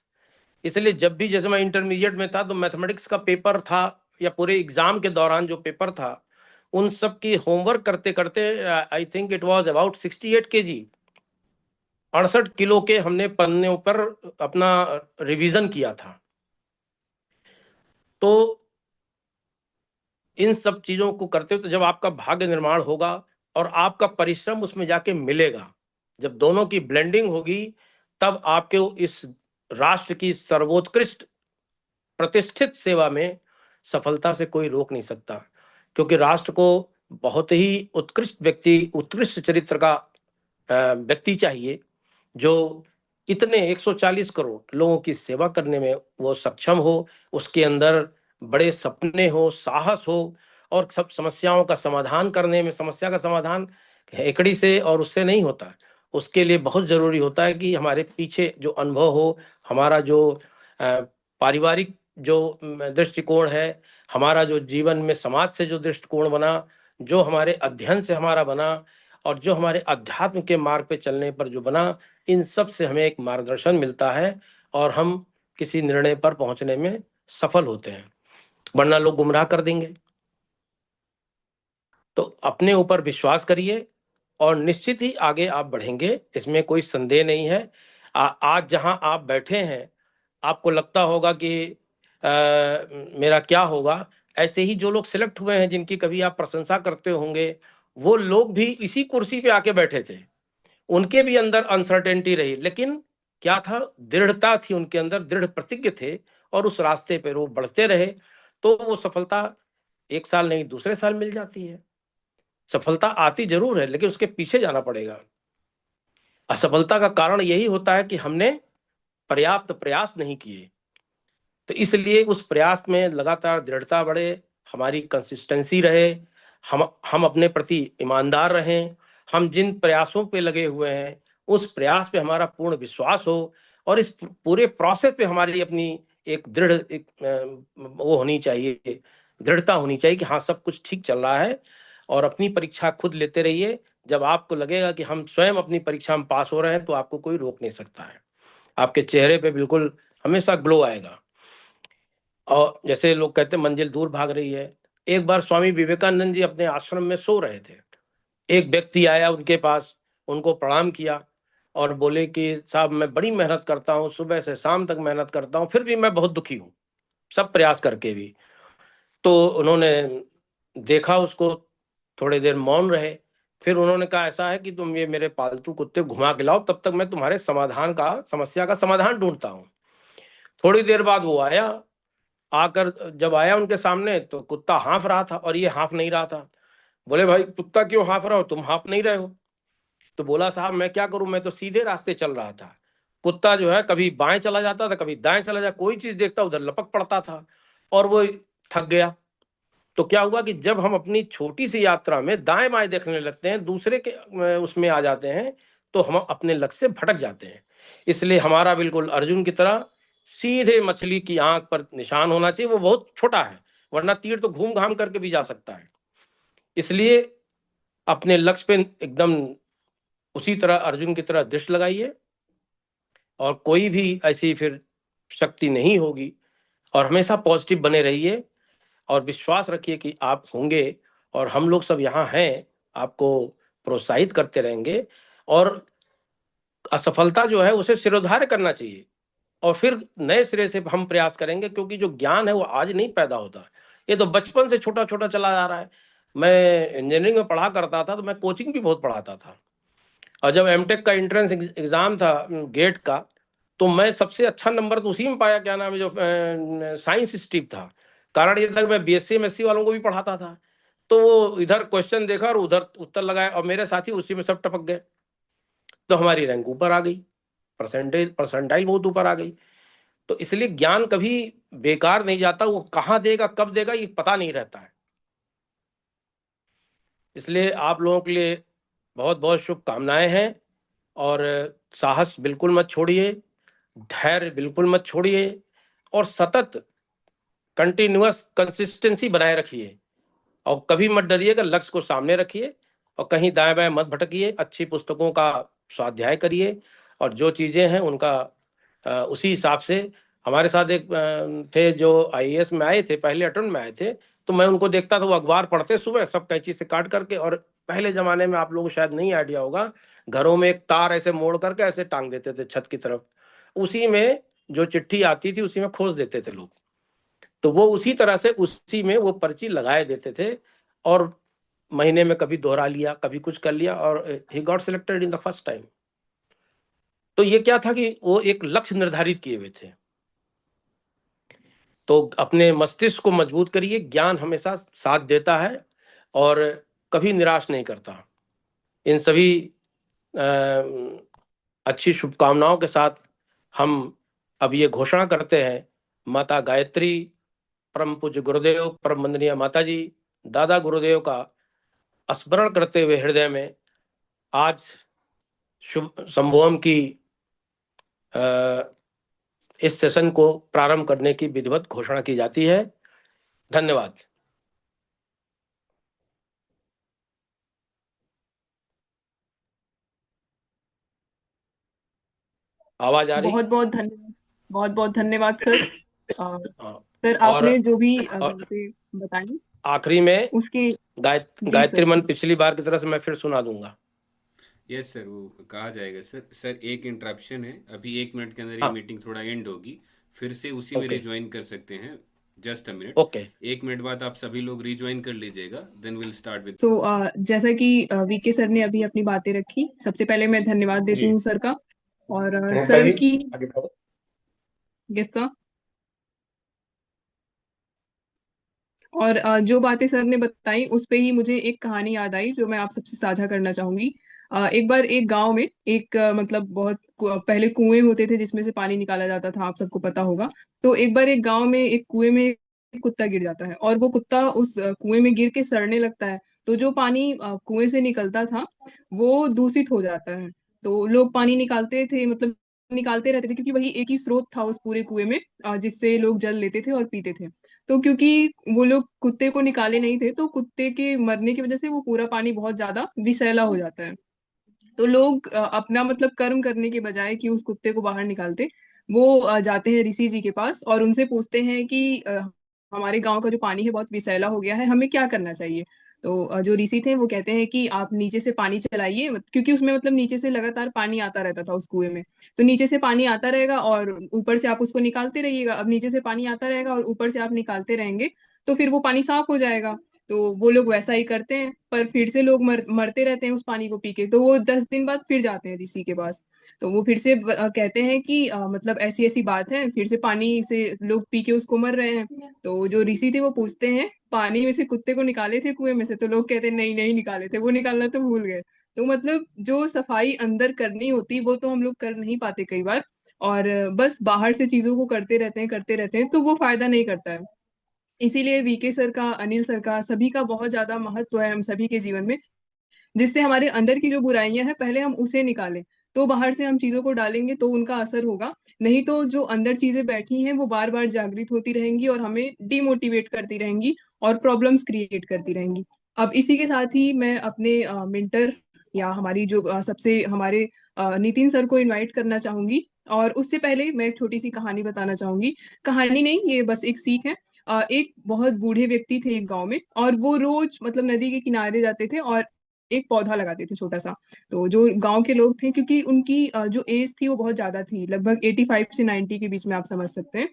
इसलिए जब भी, जैसे मैं इंटरमीडिएट में था तो मैथमेटिक्स का पेपर था, या पूरे एग्जाम के दौरान जो पेपर था, उन सब की होमवर्क करते करते I think it was about 68 kg, 68 kilo के हमने पन्ने पर अपना रिवीजन किया था। तो इन सब चीजों को करते हो तो जब आपका भाग्य निर्माण होगा और आपका परिश्रम उसमें जाके मिलेगा, जब दोनों की ब्लेंडिंग होगी, तब आपके इस राष्ट्र की सर्वोत्कृष्ट प्रतिष्ठित सेवा में सफलता से कोई रोक नहीं सकता। क्योंकि राष्ट्र को बहुत ही उत्कृष्ट व्यक्ति, उत्कृष्ट चरित्र का व्यक्ति चाहिए, जो इतने 140 करोड़ लोगों की सेवा करने में वो सक्षम हो, उसके अंदर बड़े सपने हो, साहस हो, और सब समस्याओं का समाधान करने में, समस्या का समाधान एकड़ी से और उससे नहीं होता। उसके लिए बहुत जरूरी होता है कि हमारे पीछे जो अनुभव हो, हमारा जो पारिवारिक जो दृष्टिकोण है, हमारा जो जीवन में समाज से जो दृष्टिकोण बना, जो हमारे अध्ययन से हमारा बना, और जो हमारे अध्यात्म के मार्ग पे चलने पर जो बना, इन सब से हमें एक मार्गदर्शन मिलता है और हम किसी निर्णय पर पहुंचने में सफल होते हैं, वरना लोग गुमराह कर देंगे। तो अपने ऊपर विश्वास करिए और निश्चित ही आगे आप बढ़ेंगे, इसमें कोई संदेह नहीं है। आज जहां आप बैठे हैं, आपको लगता होगा कि मेरा क्या होगा, ऐसे ही जो लोग सिलेक्ट हुए हैं, जिनकी कभी आप प्रशंसा करते होंगे, वो लोग भी इसी कुर्सी पे आके बैठे थे, उनके भी अंदर अनसर्टेनिटी रही, लेकिन क्या था, दृढ़ता थी उनके अंदर, दृढ़ प्रतिज्ञ थे, और उस रास्ते पे वो बढ़ते रहे। तो वो सफलता एक साल नहीं दूसरे साल मिल जाती है। सफलता आती जरूर है, लेकिन उसके पीछे जाना पड़ेगा। असफलता का कारण यही होता है कि हमने पर्याप्त प्रयास नहीं किए। तो इसलिए उस प्रयास में लगातार दृढ़ता बढ़े, हमारी कंसिस्टेंसी रहे, हम अपने प्रति ईमानदार रहें, हम जिन प्रयासों पे लगे हुए हैं उस प्रयास पे हमारा पूर्ण विश्वास हो, और इस पूरे प्रोसेस पे हमारी अपनी एक दृढ़ वो होनी चाहिए, दृढ़ता होनी चाहिए कि हाँ सब कुछ ठीक चल रहा है। और अपनी परीक्षा खुद लेते रहिए। जब आपको लगेगा कि हम स्वयं अपनी परीक्षा में पास हो रहे हैं तो आपको कोई रोक नहीं सकता है, आपके चेहरे पे बिल्कुल हमेशा ग्लो आएगा। और जैसे लोग कहते हैं मंजिल दूर भाग रही है, एक बार स्वामी विवेकानंद जी अपने आश्रम में सो रहे थे, एक व्यक्ति आया उनके पास, उनको प्रणाम किया और बोले कि साहब मैं बड़ी मेहनत करता हूँ, सुबह से शाम तक मेहनत करता हूँ, फिर भी मैं बहुत दुखी हूँ, सब प्रयास करके भी। तो उन्होंने देखा उसको, थोड़ी देर मौन रहे, फिर उन्होंने कहा ऐसा है कि तुम ये मेरे पालतू कुत्ते घुमा के लाओ, तब तक मैं तुम्हारे समाधान का, समस्या का समाधान ढूंढता हूँ। थोड़ी देर बाद वो आया, आकर जब आया उनके सामने तो कुत्ता हाँफ रहा था और ये हाँफ नहीं रहा था। बोले भाई कुत्ता क्यों हाँफ रहा हो, तुम हाँफ नहीं रहे हो। तो बोला साहब मैं क्या करूं, मैं तो सीधे रास्ते चल रहा था, कुत्ता जो है कभी बाएं चला जाता था कभी दाएं चला जाता, कोई चीज देखता उधर लपक पड़ता था और वो थक गया। तो क्या हुआ कि जब हम अपनी छोटी सी यात्रा में दाएं बाएं देखने लगते हैं, दूसरे के उसमें आ जाते हैं, तो हम अपने लक्ष्य से भटक जाते हैं। इसलिए हमारा बिल्कुल अर्जुन की तरह सीधे मछली की आंख पर निशान होना चाहिए। वो बहुत छोटा है, वरना तीर तो घूम घाम करके भी जा सकता है। इसलिए अपने लक्ष्य पे एकदम उसी तरह अर्जुन की तरह दृष्टि लगाइए, और कोई भी ऐसी फिर शक्ति नहीं होगी। और हमेशा पॉजिटिव बने रहिए और विश्वास रखिए कि आप होंगे, और हम लोग सब यहाँ हैं, आपको प्रोत्साहित करते रहेंगे। और असफलता जो है उसे सिरोधार्य करना चाहिए, और फिर नए सिरे से हम प्रयास करेंगे, क्योंकि जो ज्ञान है वो आज नहीं पैदा होता, ये तो बचपन से छोटा छोटा चला जा रहा है। मैं इंजीनियरिंग में पढ़ा करता था, तो मैं कोचिंग भी बहुत पढ़ाता था, और जब एमटेक का एंट्रेंस एग्जाम था गेट का, तो मैं सबसे अच्छा नंबर तो उसी में पाया, क्या नाम है, जो साइंस स्ट्रीम था। कारण ये था कि मैं बीएससी एमएससी वालों को भी पढ़ाता था, तो वो इधर क्वेश्चन देखा और उधर उत्तर लगाया, और मेरे साथी उसी में सब टपक गए, तो हमारी रैंक ऊपर आ गई, परसेंटाइल बहुत ऊपर आ गई। तो इसलिए ज्ञान कभी बेकार नहीं जाता, वो कहाँ देगा कब देगा ये पता नहीं रहता है। इसलिए आप लोगों के लिए बहुत बहुत शुभकामनाएं हैं, और साहस बिल्कुल मत छोड़िए, धैर्य बिल्कुल मत छोड़िए, और सतत कंटिन्यूअस कंसिस्टेंसी बनाए रखिए, और कभी मत डरिएगा, लक्ष्य को सामने रखिए, और कहीं दाएं बाएं मत भटकिए, अच्छी पुस्तकों का स्वाध्याय करिए, और जो चीजें हैं उनका उसी हिसाब से। हमारे साथ एक थे जो आईएएस में आए थे, पहले अटेम्प्ट में आए थे, तो मैं उनको देखता था, वो अखबार पढ़ते सुबह सब कैंची से काट करके, और पहले जमाने में आप लोगों को शायद नहीं आइडिया होगा, घरों में एक तार ऐसे मोड़ करके ऐसे टांग देते थे छत की तरफ, उसी में जो चिट्ठी आती थी उसी में खोस देते थे लोग। तो वो उसी तरह से उसी में वो पर्ची लगाए देते थे, और महीने में कभी दोहरा लिया कभी कुछ कर लिया, और he got selected in the first time. तो ये क्या था कि वो एक लक्ष्य निर्धारित किए हुए थे। तो अपने मस्तिष्क को मजबूत करिए, ज्ञान हमेशा साथ देता है और कभी निराश नहीं करता। इन सभी अच्छी शुभकामनाओं के साथ हम अब ये घोषणा करते हैं, माता गायत्री, परम पूज्य गुरुदेव, परम वंदनीय माता जी, दादा गुरुदेव का स्मरण करते हुए हृदय में आज शुभ संभोम की इस सेशन को प्रारंभ करने की विधिवत घोषणा की जाती है। धन्यवाद। आवाज आ रही? बहुत बहुत धन्यवाद, बहुत बहुत धन्यवाद सर। हाँ, सर और आपने जो भी बातें बताई आखिरी में उसके, जी गायत्री सर। मन पिछली बार की तरह से मैं फिर सुना दूंगा। यस सर, वो कहा जाएगा सर। सर एक इंटरप्शन है, अभी 1 मिनट के अंदर ये हाँ, मीटिंग थोड़ा एंड होगी, फिर से उसी में ओके रिज्वाइन कर सकते हैं। Just a minute, okay 1 minute बाद आप सभी लोग रिज्वाइन कर लीजिएगा, देन विल स्टार्ट विद। सो जैसा कि वीके सर ने अभी अपनी बातें रखी, सबसे पहले मैं धन्यवाद देती जी हूँ सर का। और अनंता सर जी की, आगे बढ़ो। Yes sir. और जो बातें सर ने बताई उस पे ही मुझे एक कहानी याद आई जो मैं आप सबसे साझा करना चाहूंगी। एक बार एक गांव में एक मतलब बहुत पहले कुएं होते थे जिसमें से पानी निकाला जाता था, आप सबको पता होगा। तो एक बार एक गांव में एक कुएं में एक कुत्ता गिर जाता है, और वो कुत्ता उस कुएं में गिर के सड़ने लगता है। तो जो पानी कुएं से निकलता था वो दूषित हो जाता है। तो लोग पानी निकालते थे, मतलब निकालते रहते थे, क्योंकि वही एक ही स्रोत था उस पूरे कुएं में जिससे लोग जल लेते थे और पीते थे। तो क्योंकि वो लोग कुत्ते को निकाले नहीं थे, तो कुत्ते के मरने की वजह से वो पूरा पानी बहुत ज्यादा विषैला हो जाता है। तो लोग अपना मतलब कर्म करने के बजाय कि उस कुत्ते को बाहर निकालते, वो जाते हैं ऋषि जी के पास और उनसे पूछते हैं कि हमारे गांव का जो पानी है बहुत विषैला हो गया है, हमें क्या करना चाहिए। तो जो ऋषि थे वो कहते हैं कि आप नीचे से पानी चलाइए, क्योंकि उसमें मतलब नीचे से लगातार पानी आता रहता था उस कुएं में। तो नीचे से पानी आता रहेगा और ऊपर से आप उसको निकालते रहिएगा। अब नीचे से पानी आता रहेगा और ऊपर से आप निकालते रहेंगे, तो फिर वो पानी साफ हो जाएगा। तो वो लोग वैसा ही करते हैं, पर फिर से लोग मरते रहते हैं उस पानी को पी के। तो वो 10 दिन बाद फिर जाते हैं ऋषि के पास। तो वो फिर से कहते हैं कि मतलब ऐसी ऐसी बात है, फिर से पानी से लोग पी के उसको मर रहे हैं। तो जो ऋषि थे वो पूछते हैं, पानी में से कुत्ते को निकाले थे कुएं में से? तो लोग कहते हैं नहीं नहीं निकाले थे, वो निकालना तो भूल गए। तो मतलब जो सफाई अंदर करनी होती वो तो हम लोग कर नहीं पाते कई बार, और बस बाहर से चीजों को करते रहते हैं, तो वो फायदा नहीं करता है। इसीलिए वीके सर का, अनिल सर का, सभी का बहुत ज्यादा महत्व है हम सभी के जीवन में, जिससे हमारे अंदर की जो बुराइयां हैं पहले हम उसे निकालें। तो बाहर से हम चीजों को डालेंगे तो उनका असर होगा। नहीं तो जो अंदर चीजें बैठी हैं वो बार बार जागृत होती रहेंगी और हमें डिमोटिवेट करती रहेंगी और प्रॉब्लम्स क्रिएट करती रहेंगी। अब इसी के साथ ही मैं अपने मेंटर या हमारी जो सबसे हमारे नितिन सर को इनवाइट करना चाहूंगी। और उससे पहले मैं एक छोटी सी कहानी बताना चाहूंगी। कहानी नहीं, ये बस एक सीख है। एक बहुत बूढ़े व्यक्ति थे एक गांव में, और वो रोज मतलब नदी के किनारे जाते थे और एक पौधा लगाते थे छोटा सा। तो जो गांव के लोग थे, क्योंकि उनकी जो एज थी वो बहुत ज्यादा थी, लगभग 85 से 90 के बीच में, आप समझ सकते हैं।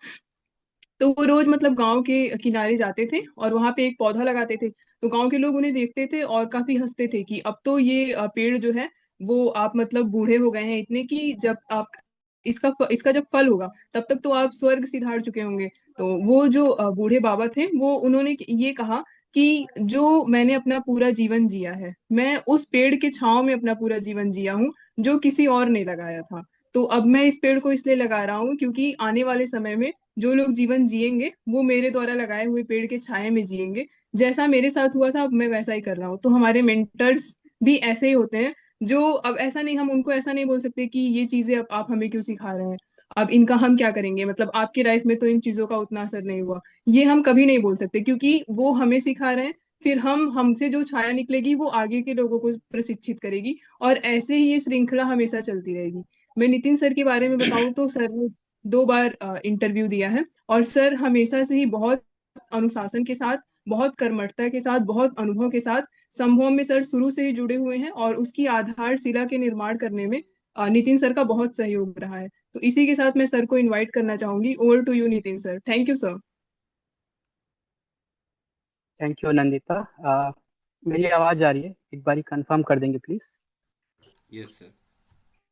तो वो रोज मतलब गांव के किनारे जाते थे और वहां पे एक पौधा लगाते थे। तो गांव के लोग उन्हें देखते थे और काफी हंसते थे कि अब तो ये पेड़ जो है वो आप मतलब बूढ़े हो गए हैं इतने कि जब आप इसका जब फल होगा तब तक तो आप स्वर्ग सिधार चुके होंगे। तो वो जो बूढ़े बाबा थे वो उन्होंने ये कहा कि जो मैंने अपना पूरा जीवन जिया है, मैं उस पेड़ के छांव में अपना पूरा जीवन जिया हूँ जो किसी और ने लगाया था। तो अब मैं इस पेड़ को इसलिए लगा रहा हूँ क्योंकि आने वाले समय में जो लोग जीवन जिएंगे वो मेरे द्वारा लगाए हुए पेड़ के छाया में जिएंगे। जैसा मेरे साथ हुआ था अब मैं वैसा ही कर रहा हूँ। तो हमारे मेंटर्स भी ऐसे ही होते हैं, जो अब ऐसा नहीं, हम उनको ऐसा नहीं बोल सकते कि ये चीजें अब आप हमें क्यों सिखा रहे हैं, अब इनका हम क्या करेंगे, मतलब आपकी लाइफ में तो इन चीजों का उतना असर नहीं हुआ। ये हम कभी नहीं बोल सकते, क्योंकि वो हमें सिखा रहे हैं। फिर हमसे जो छाया निकलेगी वो आगे के लोगों को प्रशिक्षित करेगी, और ऐसे ही ये श्रृंखला हमेशा चलती रहेगी। मैं नितिन सर के बारे में बताऊं तो सर ने 2 बार इंटरव्यू दिया है, और सर हमेशा से ही बहुत अनुशासन के साथ, बहुत कर्मठता के साथ, बहुत अनुभव के साथ, संभव में सर शुरू से ही जुड़े हुए हैं, और उसकी आधारशिला के निर्माण करने में नितिन सर का बहुत सहयोग रहा है। तो इसी के साथ मैं सर को इनवाइट करना चाहूंगी। Over to you Nitin sir, thank you sir. Thank you Nandita. मेरी आवाज़ आ रही है? एक बारी कंफर्म कर देंगे please. Yes sir.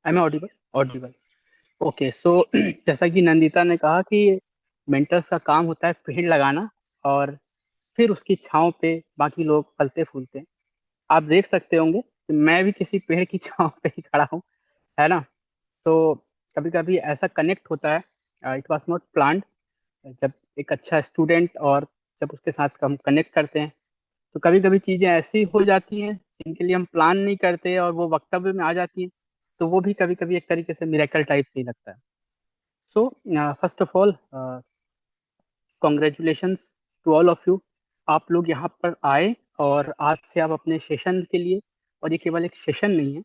I am audible? Audible. Okay, so जैसा कि नंदिता ने कहा कि मेंटर्स का काम होता है पेड़ लगाना, और फिर उसकी छांव पे बाकी लोग फलते फूलते हैं। आप देख सकते होंगे कि मैं भी किसी पेड़ की छांव पे ही खड़ा हूँ, है ना? तो कभी कभी ऐसा कनेक्ट होता है, इट वॉज नॉट प्लान्ड। जब एक अच्छा स्टूडेंट और जब उसके साथ हम कनेक्ट करते हैं तो कभी कभी चीजें ऐसी हो जाती हैं जिनके लिए हम प्लान नहीं करते और वो वक्तव्य में आ जाती हैं। तो वो भी कभी कभी एक तरीके से मिरेकल टाइप से ही लगता है। So first of all, congratulations to all of you. आप लोग यहाँ पर आए और आज से आप अपने सेशन के लिए, और ये केवल एक सेशन नहीं है,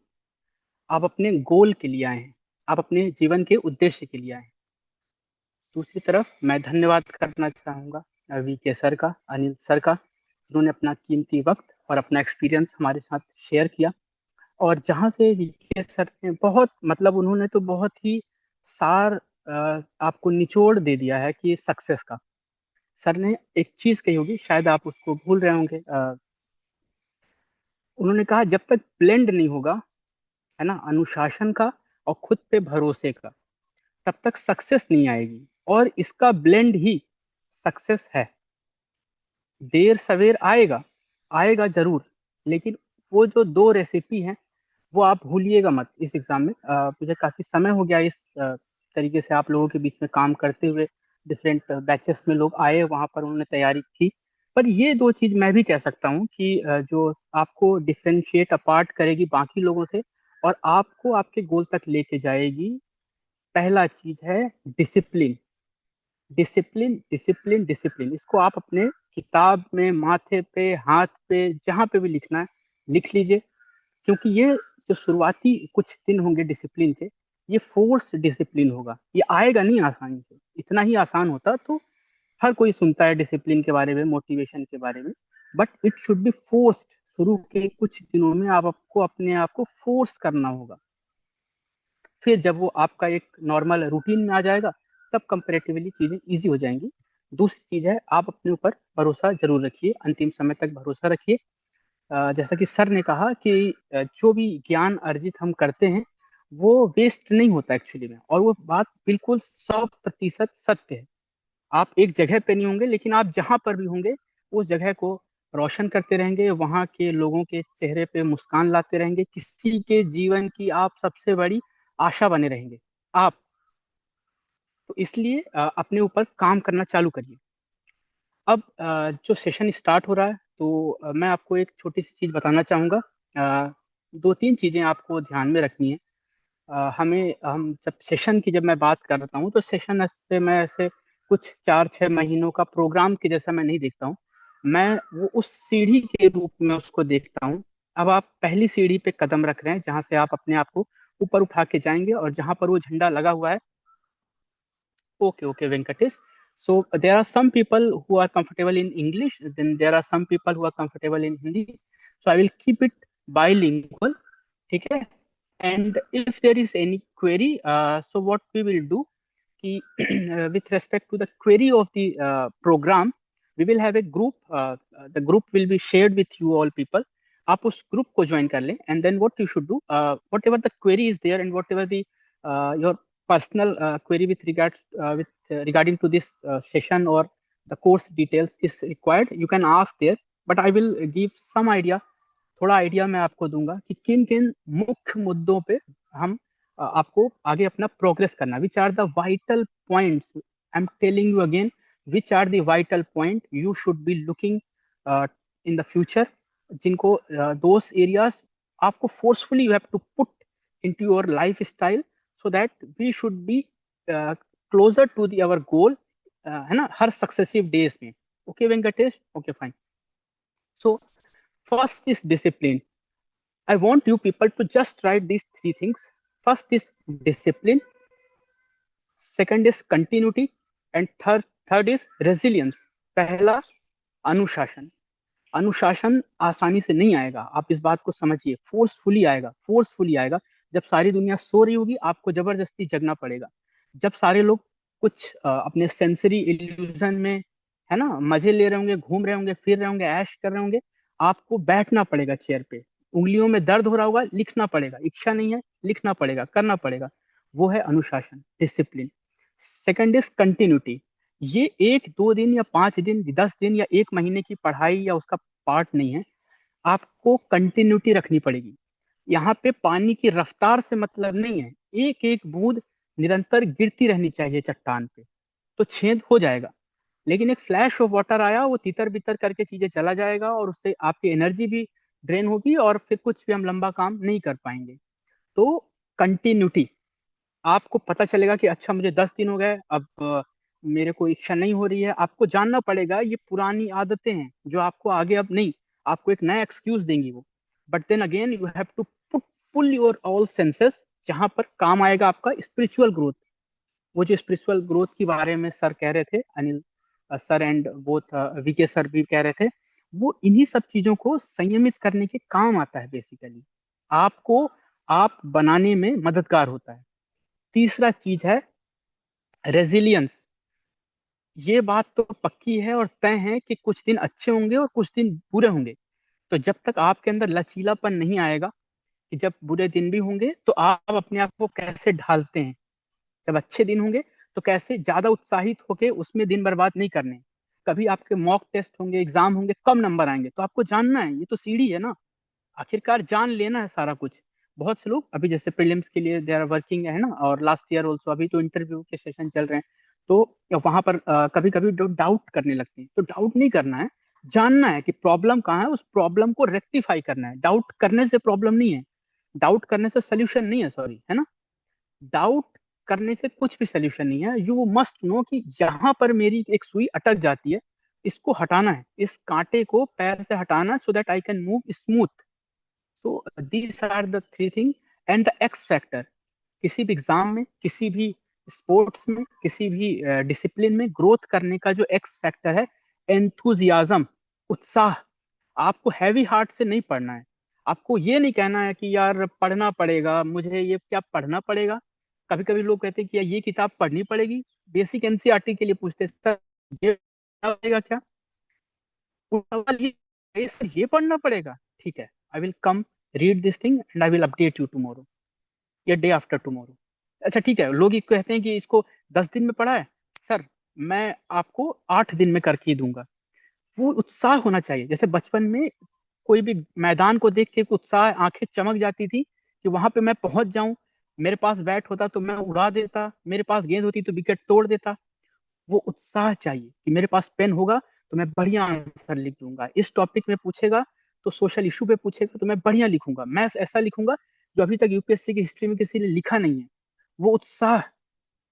आप अपने गोल के लिए आए हैं, आप अपने जीवन के उद्देश्य के लिए आए हैं। दूसरी तरफ मैं धन्यवाद करना चाहूँगा वीके सर का, अनिल सर का, जिन्होंने अपना कीमती वक्त और अपना एक्सपीरियंस हमारे साथ शेयर किया। और जहाँ से वीके सर ने बहुत, मतलब उन्होंने तो बहुत ही सार आपको निचोड़ दे दिया है कि सक्सेस का। सर ने एक चीज कही होगी, शायद आप उसको भूल रहे होंगे। उन्होंने कहा जब तक ब्लेंड नहीं होगा, है ना, अनुशासन का और खुद पे भरोसे का, तब तक सक्सेस नहीं आएगी। और इसका ब्लेंड ही सक्सेस है। देर सवेर आएगा, आएगा जरूर, लेकिन वो जो दो रेसिपी हैं वो आप भूलिएगा मत इस एग्जाम में। मुझे काफी समय हो गया इस तरीके से आप लोगों के बीच में काम करते हुए। डिफरेंट बैचेस में लोग आए, वहां पर उन्होंने तैयारी की। पर ये दो चीज मैं भी कह सकता हूँ कि जो आपको डिफ्रेंशिएट अपार्ट करेगी बाकी लोगों से और आपको आपके गोल तक लेके जाएगी, पहला चीज है डिसिप्लिन। डिसिप्लिन, डिसिप्लिन, डिसिप्लिन, इसको आप अपने किताब में, माथे पे, हाथ पे, जहाँ पे भी लिखना है लिख लीजिए। क्योंकि ये जो शुरुआती कुछ दिन होंगे डिसिप्लिन के, ये फोर्स डिसिप्लिन होगा। ये आएगा नहीं आसानी से। इतना ही आसान होता तो हर कोई सुनता है डिसिप्लिन के बारे में, मोटिवेशन के बारे में। But it should be forced. शुरू के कुछ दिनों में आपको अपने आप को फोर्स करना होगा। फिर जब वो आपका एक नॉर्मल रूटीन में आ जाएगा, तब कंपेरेटिवली चीजें इजी हो जाएंगी। दूसरी चीज है, आप अपने ऊपर भरोसा जरूर रखिए, अंतिम समय तक भरोसा रखिए। जैसा कि सर ने कहा कि जो भी ज्ञान अर्जित हम करते हैं वो वेस्ट नहीं होता एक्चुअली में, और वो बात बिल्कुल 100% सत्य है। आप एक जगह पे नहीं होंगे, लेकिन आप जहां पर भी होंगे उस जगह को रोशन करते रहेंगे, वहां के लोगों के चेहरे पे मुस्कान लाते रहेंगे, किसी के जीवन की आप सबसे बड़ी आशा बने रहेंगे आप। तो इसलिए अपने ऊपर काम करना चालू करिए। अब जो सेशन स्टार्ट हो रहा है, तो मैं आपको एक छोटी सी चीज बताना चाहूंगा। दो तीन चीजें आपको ध्यान में रखनी है। हम जब सेशन की जब मैं बात करता हूँ, तो सेशन से मैं ऐसे कुछ 4-6 महीनों का प्रोग्राम के जैसा मैं नहीं देखता हूँ। मैं वो उस सीढ़ी के रूप में उसको देखता हूँ। अब आप पहली सीढ़ी पे कदम रख रहे हैं, जहां से आप अपने आप को ऊपर उठा के जाएंगे, और जहां पर वो झंडा लगा हुआ है, okay, okay, Venkatesh. So there are some people who are comfortable in English, then there are some people who are comfortable in Hindi. So I will keep it bilingual. Okay. And if there is any query, so what we will do, कि, with respect to the query of the program, we will have a group. The group will be shared with you all people. आप उस group को join कर लें, and then what you should do, whatever the query is there and whatever the your personal query with regards regarding to this session or the course details is required, you can ask there. But I will give some idea, थोड़ा idea मैं आपको दूंगा कि किन किन मुख्य मुद्दों पे हम आपको आगे अपना प्रोग्रेस करना, which are the vital points, I am telling you again, which are the vital point you should be looking in the future, जिनको दोस एरियाज आपको forcefully you have to put into your life style, so that we should be closer to the our goal, है ना, हर successive days में। Okay Venkatesh, okay fine. So first is discipline. I want you people to just write these three things. First is discipline, second is continuity, and third is resilience. पहला अनुशासन। अनुशासन आसानी से नहीं आएगा, आप इस बात को समझिए, फोर्सफुली आएगा, फोर्सफुली आएगा। जब सारी दुनिया सो रही होगी, आपको जबरदस्ती जगना पड़ेगा। जब सारे लोग कुछ अपने सेंसरी इल्यूजन में, है ना, मजे ले रहे होंगे, घूम रहे होंगे, फिर रहे होंगे, ऐश कर रहे होंगे, आपको बैठना पड़ेगा चेयर पे, उंगलियों में दर्द हो रहा होगा, लिखना पड़ेगा, इच्छा नहीं है, लिखना पड़ेगा, करना पड़ेगा। वो है अनुशासन, डिसिप्लिन। Second is continuity. ये 1-2 दिन या 5 दिन 10 दिन या 1 महीने की पढ़ाई या उसका पार्ट नहीं है, आपको कंटिन्यूटी रखनी पड़ेगी। यहाँ पे पानी की रफ्तार से मतलब नहीं है, एक एक बूंद निरंतर गिरती रहनी चाहिए चट्टान पे, तो छेद हो जाएगा। लेकिन एक फ्लैश ऑफ वाटर आया, वो तितर बितर करके चीजें चला जाएगा, और उससे आपकी एनर्जी भी ड्रेन होगी, और फिर कुछ भी हम लंबा काम नहीं कर पाएंगे। तो कंटिन्यूटी, आपको पता चलेगा कि अच्छा मुझे 10 दिन हो गए, अब मेरे को इच्छा नहीं हो रही है। आपको जानना पड़ेगा ये पुरानी आदतें हैं जो आपको आगे अब नहीं, आपको एक नया एक्सक्यूज देंगी वो। But then again you have to put full your all senses, जहां पर काम आएगा आपका स्पिरिचुअल ग्रोथ। वो जो स्पिरिचुअल ग्रोथ के बारे में सर कह रहे थे, Anil sir and both VK sir भी कह रहे थे, वो इन्हीं सब चीजों को संयमित करने के काम आता है बेसिकली, आपको आप बनाने में मददगार होता है। तीसरा चीज है रेजिलियंस। ये बात तो पक्की है और तय है कि कुछ दिन अच्छे होंगे और कुछ दिन बुरे होंगे। तो जब तक आपके अंदर लचीलापन नहीं आएगा कि जब बुरे दिन भी होंगे तो आप अपने आप को कैसे ढालते हैं, जब अच्छे दिन होंगे तो कैसे ज्यादा उत्साहित होके उसमें दिन बर्बाद नहीं करने। कभी आपके मॉक टेस्ट होंगे, एग्जाम होंगे, कम नंबर आएंगे, तो आपको जानना है, ये तो सीढ़ी है ना, आखिरकार जान लेना है सारा कुछ। बहुत से लोग अभी जैसे प्रीलिम्स के लिए दे आर वर्किंग, है ना, और लास्ट ईयर ऑल्सो, अभी तो इंटरव्यू के सेशन चल रहे हैं, तो वहां पर कभी कभी डाउट करने लगते हैं। तो डाउट नहीं करना है, जानना है कि प्रॉब्लम कहाँ है, उस प्रॉब्लम को रेक्टिफाई करना है। डाउट करने से प्रॉब्लम नहीं है, डाउट करने से सोल्यूशन नहीं है, सॉरी, है ना, डाउट करने से कुछ भी सोल्यूशन नहीं है। यू मस्ट नो कि यहाँ पर मेरी एक सुई अटक जाती है, इसको हटाना है, इस कांटे को पैर से हटाना है, so that I can move smooth. So these are the three things and the X factor। किसी भी एग्जाम में, किसी भी स्पोर्ट्स में, किसी भी डिसिप्लिन में ग्रोथ करने का जो X फैक्टर है, एंथुजियाज्म, उत्साह। आपको हैवी हार्ट से नहीं पढ़ना है, आपको ये नहीं कहना है कि यार पढ़ना पड़ेगा मुझे, ये क्या पढ़ना पड़ेगा। कभी कभी लोग कहते हैं कि यार ये किताब पढ़नी पड़ेगी, बेसिक एनसीईआरटी के लिए पूछते हैं, सर ये पड़ेगा क्या? सवाल ये सर ये पढ़ना पड़ेगा, ठीक है, I will come read this thing and I will update you tomorrow या डे आफ्टर टुमारो। अच्छा ठीक है, लोग ये कहते हैं कि इसको 10 दिन में पढ़ा है सर, मैं आपको 8 दिन में करके ही दूंगा। वो उत्साह होना चाहिए, जैसे बचपन में कोई भी मैदान को देख के एक उत्साह, आंखें चमक जाती थी कि वहां पे मैं पहुंच जाऊं, मेरे पास बैट होता तो मैं उड़ा देता, मेरे पास गेंद होती तो विकेट तोड़ देता। वो उत्साह चाहिए कि मेरे पास पेन होगा तो मैं बढ़िया आंसर लिख दूंगा, इस टॉपिक में पूछेगा तो सोशल इशू पे पूछेगा तो मैं बढ़िया लिखूंगा, मैं ऐसा लिखूंगा जो अभी तक यूपीएससी की हिस्ट्री में किसी ने लिखा नहीं है। वो उत्साह,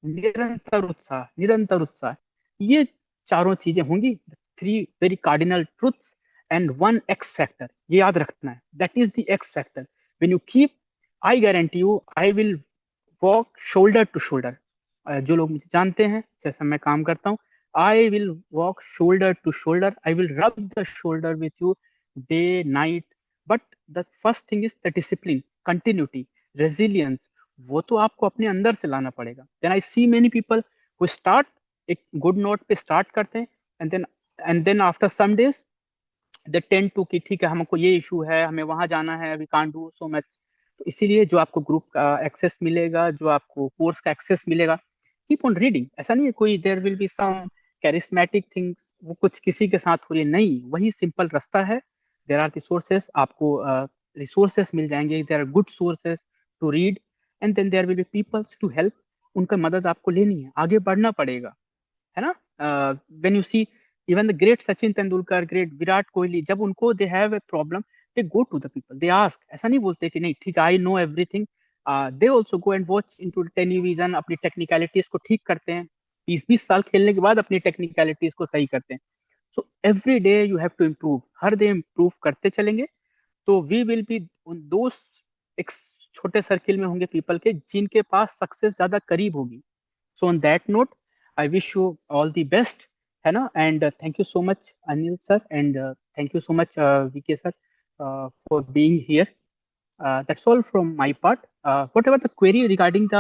निरंतर उत्साह, निरंतर उत्साह, ये चारों चीजें होंगी। 3 very cardinal truths and 1 X factor, ये याद रखना है, that is the X factor. When you keep, I guarantee you I will walk shoulder to shoulder. जो लोग मुझे जानते हैं जैसा मैं काम करता हूँ, I will walk shoulder to shoulder, I will rub the shoulder with you day night. But the first thing is the discipline, continuity, resilience, वो तो आपको अपने अंदर से लाना पड़ेगा। Then I see many people who start, एक good note पे स्टार्ट करते हैं and then after some days they tend to कि ठीक है हमको ये इशू है, हमें वहां जाना है, we can't do so much. तो इसीलिए जो आपको ग्रुप का एक्सेस मिलेगा, जो आपको कोर्स का एक्सेस मिलेगा, कीप ऑन रीडिंग। ऐसा नहीं है कोई there will be some charismatic things, वो कुछ किसी के साथ हो रही है, नहीं, वही सिंपल रास्ता है। देर आर रिसोर्सेस, आपको रिसोर्सेस मिल जाएंगे, there are good sources to read and then there will be peoples to help. उनका मदद आपको लेनी है, आगे बढ़ना पड़ेगा, है ना? When you see even the great Sachin Tendulkar, great Virat Kohli, जब उनको they have a problem, they go to the people, they ask. ऐसा नहीं बोलते कि नहीं ठीक है I know everything, they also go and watch into television, अपनी टेक्निकलिटीज को ठीक करते हैं, 20-20 साल खेलने के बाद अपनी टेक्निकलिटीज को सही करते हैं। So every day you have to improve, हर डे इम्प्रूव करते चलेंगे तो वी विल बी उन दो एक छोटे सर्किल में होंगे पीपल के जिनके पास सक्सेस ज्यादा करीब होगी। So on that note I wish you all the best, है ना? And thank you so much Anil sir and thank you so much VK sir for being here. That's all from my part. Whatever the query regarding the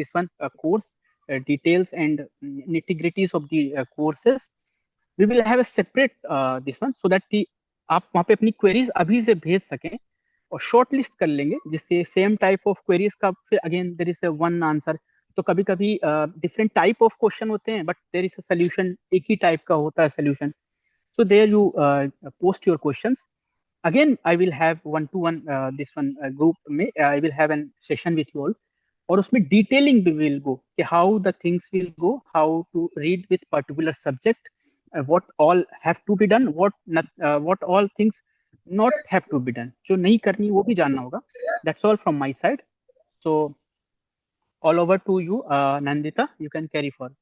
this one course details and nitty-gritties of the courses, we will have a separate this one so that the आप वहाँ पे अपनी queries अभी से भेज सकें और short list कर लेंगे, जिससे सेम टाइप ऑफ क्वेरीज का फिर again there is one answer. तो कभी कभी डिफरेंट टाइप ऑफ क्वेश्चन होते हैं but there is a solution, एक ही टाइप का होता है solution. So there you post your questions. Again, I will have one-to-one this one group में I will have an session with you all. और उसमें detailing we will go कि how the things will go, how to read with particular subject, what all have to be done, what all things not have to be done. जो नहीं करनी वो भी जानना होगा. That's all from my side. So all over to you, Nandita. You can carry forward.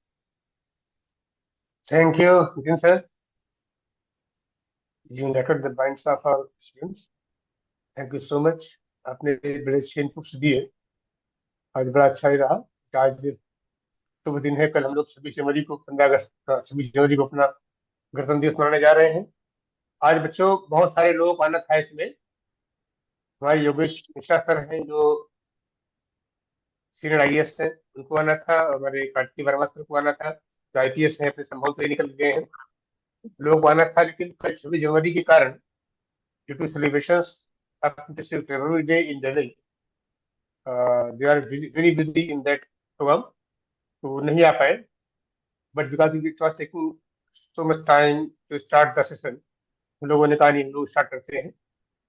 Thank you, Nitin sir. You netted the minds of our students. Thank you so much. आपने बड़े अच्छे इनपुट्स दिए, आज बड़ा अच्छा ही रहा। आज शुभ दिन है, कल हम लोग 26 जनवरी को 26 जनवरी को अपना गणतंत्र दिवस मनाने जा रहे हैं। आज बच्चों बहुत सारे लोगों को आना था इसमें। हमारे योगेश मिश्रा सर हैं जो सीनियर IAS हैं, उनको आना था। हमारे कार्तिक वर्मा सर को आना था जो IPS है, अपने संभव तो निकल गए हैं, लोग आना था। लेकिन कल 26 जनवरी के कारण due to celebrations of February Day in Delhi, they are very busy in that program, तो नहीं आ पाए। But because it was taking so much time to start the session, हम लोगों ने कहा नहीं हम लोग स्टार्ट करते हैं,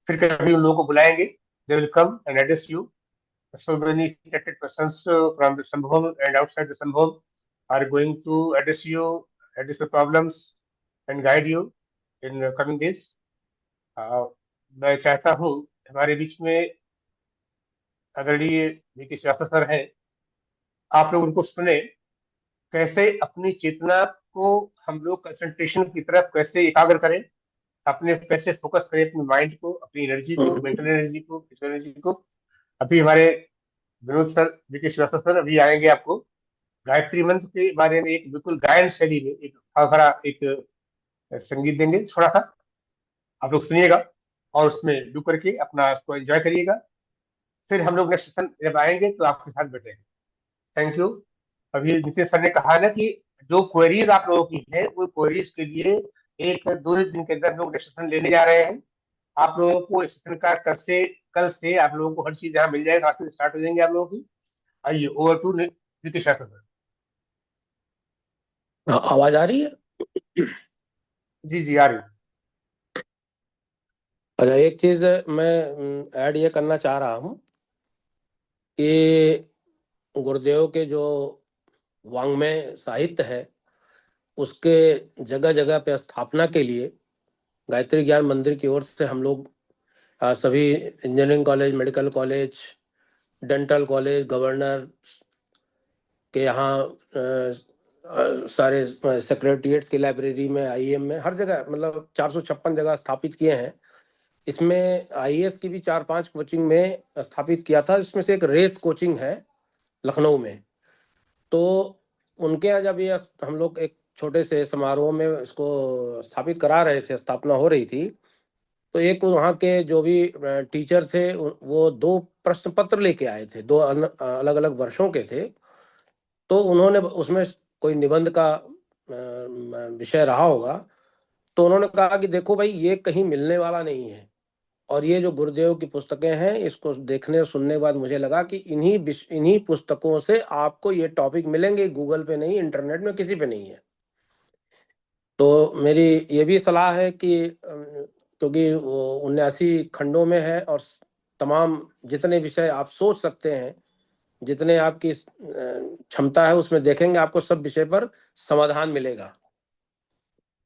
फिर कभी उन लोगों को बुलाएंगे, they will come and address you. So many selected persons from the Sambhavam and outside the Sambhavam are going to address you, address the problems and guide you in coming days. मैं चाहता हूँ हमारे बीच में आदरणीय VK Srivastava sir हैं, आप लोग उनको सुने, कैसे अपनी चेतना को हम लोग कंसंट्रेशन की तरफ कैसे एकाग्र करें, अपने कैसे फोकस करें अपने माइंड को, अपनी एनर्जी को, मेंटल एनर्जी को, फिजिकल एनर्जी को। अभी हमारे Vinod sir, VK Srivastava sir अभी आएंगे, आपको गायत्री मंत्र के बारे में एक बिल्कुल गायन शैली में एक भरा एक संगीत देंगे, थोड़ा सा आप लोग सुनिएगा और उसमें डूब करके अपना उसको एंजॉय करिएगा। फिर हम लोग नेक्स्ट सेशन जब आएंगे तो आपके साथ बैठेंगे। Thank you. अभी नितिन सर ने कहा ना कि जो क्वेरीज आप लोगों की है, वो क्वेरीज के लिए 1-2 दिन के अंदर हम लोग सेशन लेने जा रहे हैं। आप लोगों को सेशन का कल से आप लोगों को हर चीज यहाँ मिल जाएगा, क्लासेस स्टार्ट हो जाएंगे आप लोगों की। आइए, ओवर टू नीतीश सर। आवाज आ रही है? जी जी, आ रही। अच्छा, एक चीज मैं ऐड ये करना चाह रहा हूँ कि गुरुदेव के जो वाङ्मय साहित्य है उसके जगह जगह पे स्थापना के लिए गायत्री ज्ञान मंदिर की ओर से हम लोग सभी engineering college, medical college, dental college, governor के यहाँ सारे सेक्रेटरिएट की लाइब्रेरी में, आईएम में, हर जगह, मतलब 456 जगह स्थापित किए हैं। इसमें आईएएस की भी 4-5 कोचिंग में स्थापित किया था। इसमें से एक रेस कोचिंग है लखनऊ में। तो उनके यहाँ जब ये हम लोग एक छोटे से समारोह में इसको स्थापित करा रहे थे, स्थापना हो रही थी, तो एक वहाँ के जो भी टीचर थे वो 2 प्रश्न पत्र लेके आए थे, 2 अलग अलग वर्षों के थे। तो उन्होंने उसमें कोई निबंध का विषय रहा होगा, तो उन्होंने कहा कि देखो भाई, ये कहीं मिलने वाला नहीं है, और ये जो गुरुदेव की पुस्तकें हैं, इसको देखने और सुनने के बाद मुझे लगा कि इन्हीं पुस्तकों से आपको ये टॉपिक मिलेंगे, गूगल पे नहीं, इंटरनेट में किसी पे नहीं है। तो मेरी ये भी सलाह है कि क्योंकि वो 79 खंडों में है, और तमाम जितने विषय आप सोच सकते हैं, जितने आपकी क्षमता है उसमें देखेंगे, आपको सब विषय पर समाधान मिलेगा।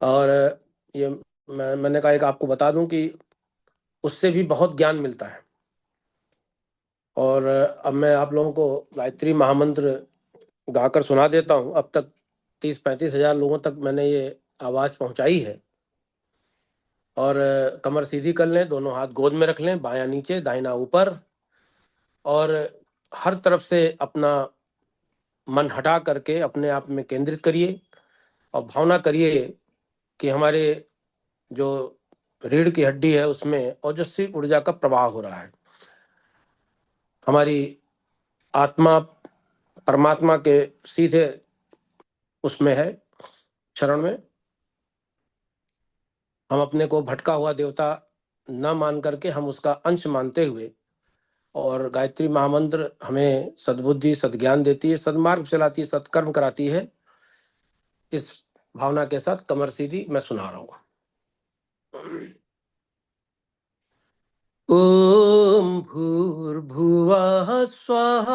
और ये मैंने कहा एक आपको बता दूं कि उससे भी बहुत ज्ञान मिलता है। और अब मैं आप लोगों को गायत्री महामंत्र गाकर सुना देता हूँ। अब तक 30-35 हजार लोगों तक मैंने ये आवाज़ पहुंचाई है। और कमर सीधी कर लें, दोनों हाथ गोद में रख लें, बायां नीचे दाहिना ऊपर, और हर तरफ से अपना मन हटा करके अपने आप में केंद्रित करिए, और भावना करिए कि हमारे जो रीढ़ की हड्डी है उसमें ओजस्वी ऊर्जा का प्रवाह हो रहा है। हमारी आत्मा परमात्मा के सीधे उसमें है, शरण में। हम अपने को भटका हुआ देवता न मान करके हम उसका अंश मानते हुए, और गायत्री महामंत्र हमें सद्बुद्धि, सद्ज्ञान देती है, सद्मार्ग चलाती है, सत्कर्म कराती है। इस भावना के साथ कमर सीधी मैं सुना रहा हूँ। ओम भूर्भुवः स्वः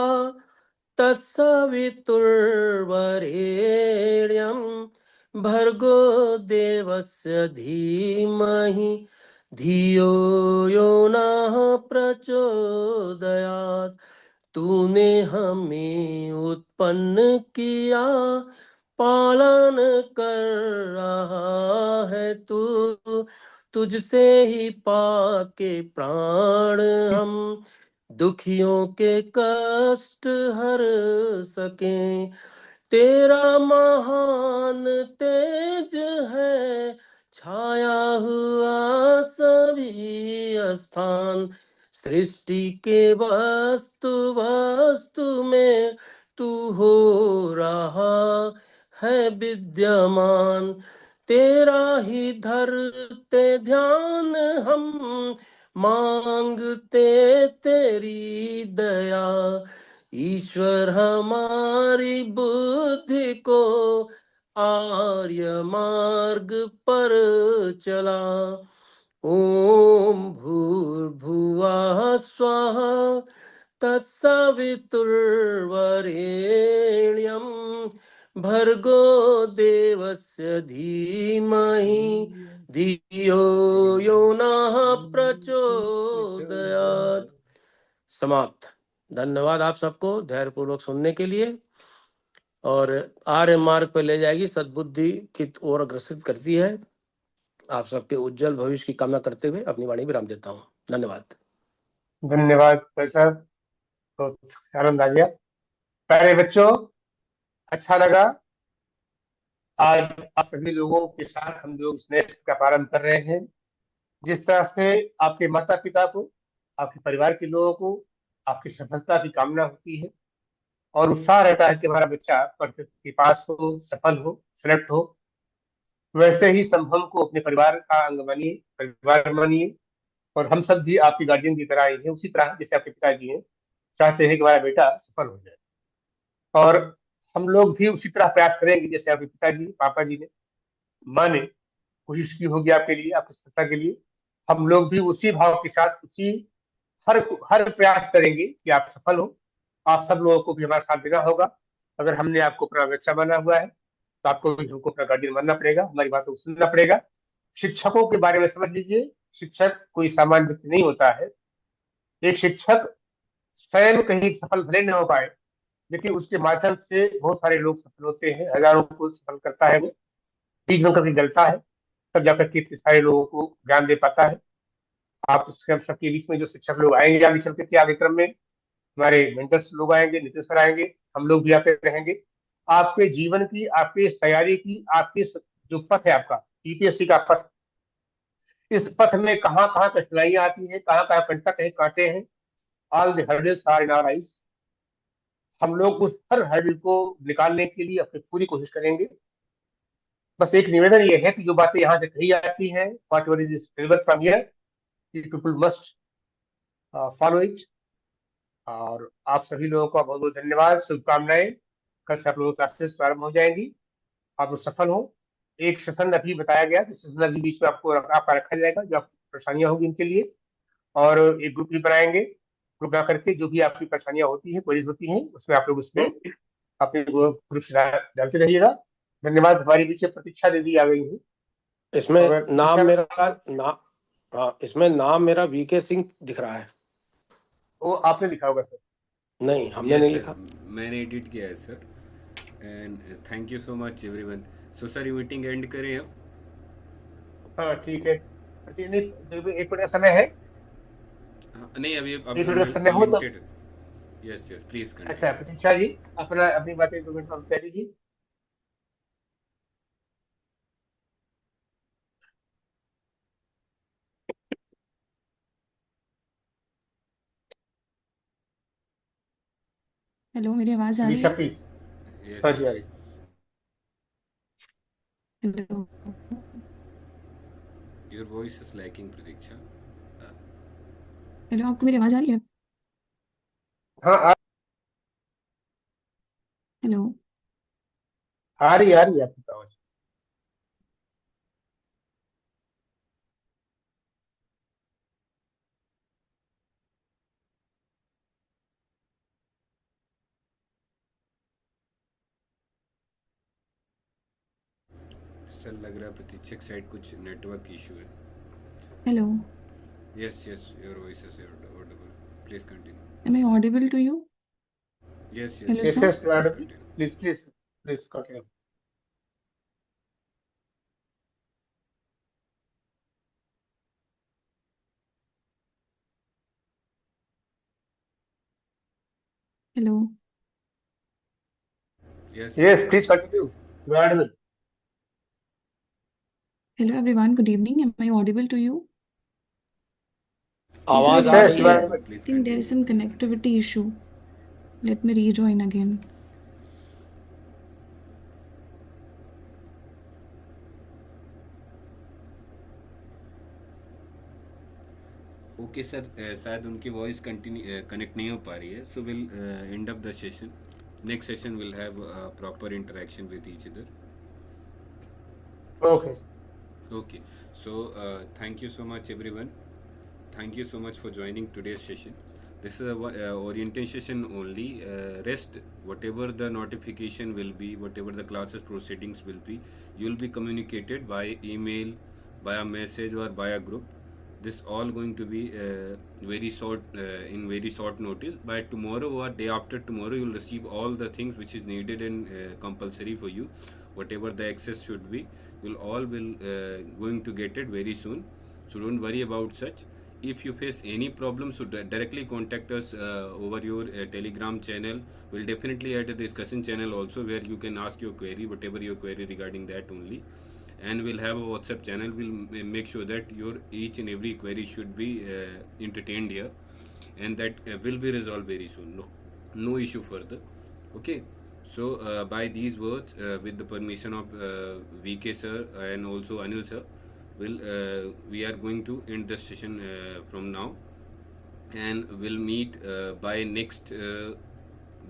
तत्सवितुर्वरेण्यं भर्गो देवस्य धीमहि धियो यो नः प्रचोदयात्। तूने हमें उत्पन्न किया, पालन कर रहा है तू, तुझसे ही पाके प्राण हम दुखियों के कष्ट हर सकें। तेरा महान तेज है छाया हुआ सभी स्थान, सृष्टि के वस्तु वस्तु में तू हो रहा है विद्यमान। तेरा ही धरते ध्यान हम, मांगते तेरी दया। ईश्वर हमारी बुद्धि को आर्य मार्ग पर चला। ओम भूर्भुवः स्वः तत्सवितुर्वरेण्यं भर्गो देवस्य धीमहि धियो यो नः प्रचोदयात्। समाप्त। धन्यवाद आप सबको धैर्य पूर्वक सुनने के लिए, और आर्य मार्ग पर ले जाएगी, सद्बुद्धि की ओर अग्रसर करती है। आप सबके उज्जवल भविष्य की कामना करते हुए अपनी वाणी विराम देता हूँ। धन्यवाद। धन्यवाद सर, बहुत आनंद आ गया। प्यारे बच्चों, अच्छा लगा आज आप सभी लोगों के साथ हम लोग स्नेह का प्रारंभ कर रहे हैं। जिस तरह से आपके माता पिता को, आपके परिवार के लोगों को आपकी सफलता की कामना होती है, और उत्साह रहता है कि हमारा बच्चा पढ़ते के पास हो, सफल हो, सेलेक्ट हो। वैसे ही संभव को अपने परिवार का अंग मानिए, परिवार मानिए, और हम सब भी आपके गार्जियन की तरह ही हैं, उसी तरह जैसे आपके पिताजी हैं, चाहते हैं कि हमारा बेटा सफल हो जाए। और हम लोग भी उसी तरह प्रयास करेंगे जैसे आपके पिताजी, पापा जी ने, माँ ने कोशिश की होगी आपके लिए, आपकी सफलता के लिए। हम लोग भी उसी भाव के साथ, उसी हर हर प्रयास करेंगे कि आप सफल हो। आप सब लोगों को भी हमारा साथ देना होगा। अगर हमने आपको अपना बच्चा माना हुआ है तो आपको भी हमको अपना गार्जियन मानना पड़ेगा, हमारी बातों को सुनना पड़ेगा। शिक्षकों के बारे में समझ लीजिए, शिक्षक कोई सामान्य व्यक्ति नहीं होता है। एक शिक्षक स्वयं कहीं सफल भले न हो पाए, लेकिन उसके माध्यम से बहुत सारे लोग सफल होते हैं, हजारों को सफल करता है। वो बीच में कभी जलता है, तब जाकर के इतने सारे लोगों को ज्ञान दे पाता है। आप सबके बीच में जो शिक्षक लोग आएंगे आगे चल के आगे क्रम में, हमारे मेंटर्स लोग आएंगे, नितिन सर आएंगे, हम लोग भी आते रहेंगे। आपके जीवन की, आपकी इस तैयारी की, आपकी जो पथ है आपका यूपीएससी का पथ, इस पथ में कहाँ कहाँ कठिनाइयां आती हैं, कहाँ कहाँ कंटक है, कांटे हैं, all the hurdles are in our eyes. हम लोग उस हर हर्डल को निकालने के लिए अपनी पूरी कोशिश करेंगे। बस एक निवेदन ये है कि जो बातें यहाँ से कही जाती हैं, what ever is delivered from here, people must follow it. और आप सभी लोगों का बहुत बहुत धन्यवाद, शुभकामनाएं। कल से आप लोगों की क्लासेस प्रारंभ हो जाएंगी, आप लोग सफल हो। एक सेशन अभी बताया गया कि सेशन अभी बीच में आपका रखा जाएगा, जो आपको परेशानियां होंगी उनके लिए। और एक ग्रुप भी बनाएंगे, ग्रुप बना करके जो भी आपकी परेशानियां होती हैं, क्वेरीज होती हैं, उसमें आप लोग उसमें अपने ग्रुप से डालते रहिएगा। धन्यवाद। हमारी बीच में प्रतीक्षा दीदी आ गई है। इसमें अगर नाम मेरा प्रतीक्षा, हाँ, इसमें नाम मेरा वीके सिंह दिख रहा है। वो आपने लिखा होगा सर? नहीं, हमने यस नहीं सर, लिखा। मैंने एडिट किया है sir. And thank you so much everyone. So sir, ये मीटिंग एंड करें हम? हाँ ठीक है, नहीं, जो भी 1 मिनट का समय है, नहीं, अभी 1 मिनट का समय हो तो। लिमिटेड। यस यस, प्लीज अच्छा कंटिन्यू। प्रतीक्षा जी, अपनी बातें 2 मिनट में कह लीजिए। हेलो, मेरी आवाज़ आ रही प्रतीक्षा है? प्लीज। यस हाँ जी, आ यस। रही। Hello your voice is lacking Pratiksha. Hello, आपको मेरी आवाज़ आ रही है? हाँ हेलो आ रही है आपकी आवाज। सर, लग रहा है प्रतीक्षा के साइड कुछ नेटवर्क इशू है। Hello, yes yes, your voice is audible, please continue. Am I audible to you? Yes yes hello yes, yes sir, yes, please continue. Please please please continue. Hello yes yes yes, please continue, you are audible. Hello everyone, good evening, am I audible to you? आवाज yes आ yes, रही you are है। Audible. Please think there is some continue. connectivity issue. Let me rejoin again. Okay sir, शायद उनकी voice continue connect नहीं हो पा रही है, so will and up the session. Next session will have proper interaction with each other. Okay. Okay, so thank you so much everyone. Thank you so much for joining today's session. This is a orientation session only. Rest, whatever the notification will be, whatever the classes proceedings will be, you will be communicated by email, by a message or by a group. This all going to be very short, in very short notice. By tomorrow or day after tomorrow, you will receive all the things which is needed and compulsory for you. Whatever the access should be, you'll all will going to get it very soon. So don't worry about such. If you face any problem, so directly contact us over your Telegram channel. We'll definitely add a discussion channel also, where you can ask your query, whatever your query regarding that only. And we'll have a WhatsApp channel. We'll make sure that your each and every query should be entertained here, and that will be resolved very soon. No issue further. Okay, so by these words, with the permission of VK sir and also Anil sir, we are going to end the session from now, and we'll meet by next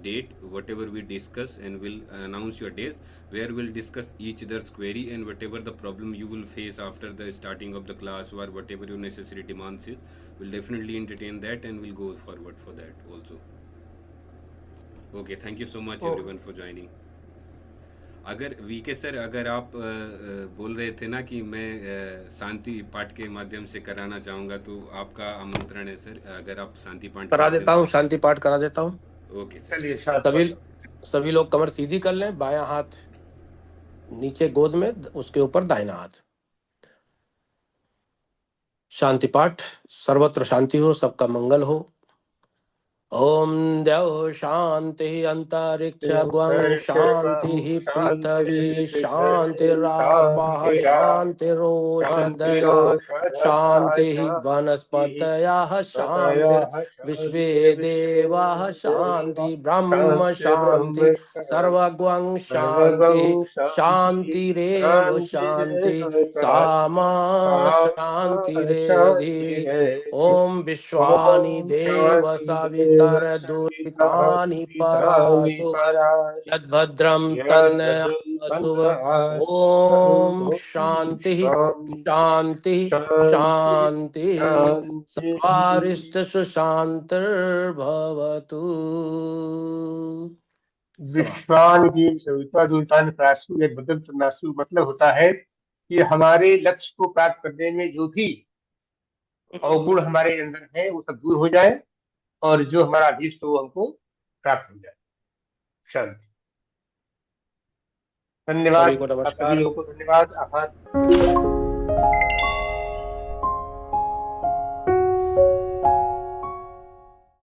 date, whatever we discuss, and we'll announce your days where we'll discuss each other's query, and whatever the problem you will face after the starting of the class or whatever your necessary demands is, we'll definitely entertain that and we'll go forward for that also. Okay, thank you so much everyone for joining. अगर VK sir, अगर आप बोल रहे थे ना कि मैं शांति पाठ के माध्यम से कराना चाहूँगा, तो आपका आमंत्रण है सर, अगर आप शांति पाठ करा देता हूँ, शांति पाठ करा देता हूँ। Okay sir. चलिए, सभी लोग कमर सीधी कर लें, बायां हाथ नीचे गोद में, उसके ऊपर दाहिना हाथ। शांति पाठ। सर्वत्र शांति हो, सबका मंगल हो। ओम द्यौ शांति अंतरिक्ष ग्वं शांति पृथ्वी शांतिरापः शांतिरोषधयः शांति वनस्पतयः शांतिर्विश्वे देवाः शांति ब्रह्म शांति सर्वगं शांति शांतिरेव शांति सामा शांतिरेधि। ओम विश्वानि देव सवितर दुरितानि परासु यद्भद्रं तन्नयासुव। ओम शांति शांति शांति सर्वारिष्ट सुशांतिर्भवतु। विश्वान की सविता दुरितानि परासु यद्भद्रं तन्नयासु मतलब होता है कि हमारे लक्ष्य को प्राप्त करने में जो भी अवगुण हमारे अंदर है वो सब दूर हो जाए, और जो हमारा अभीष्ट हो हमको प्राप्त हो जाए। शांति। धन्यवाद, सभी को नमस्कार। सभी लोगों को धन्यवाद, आभार।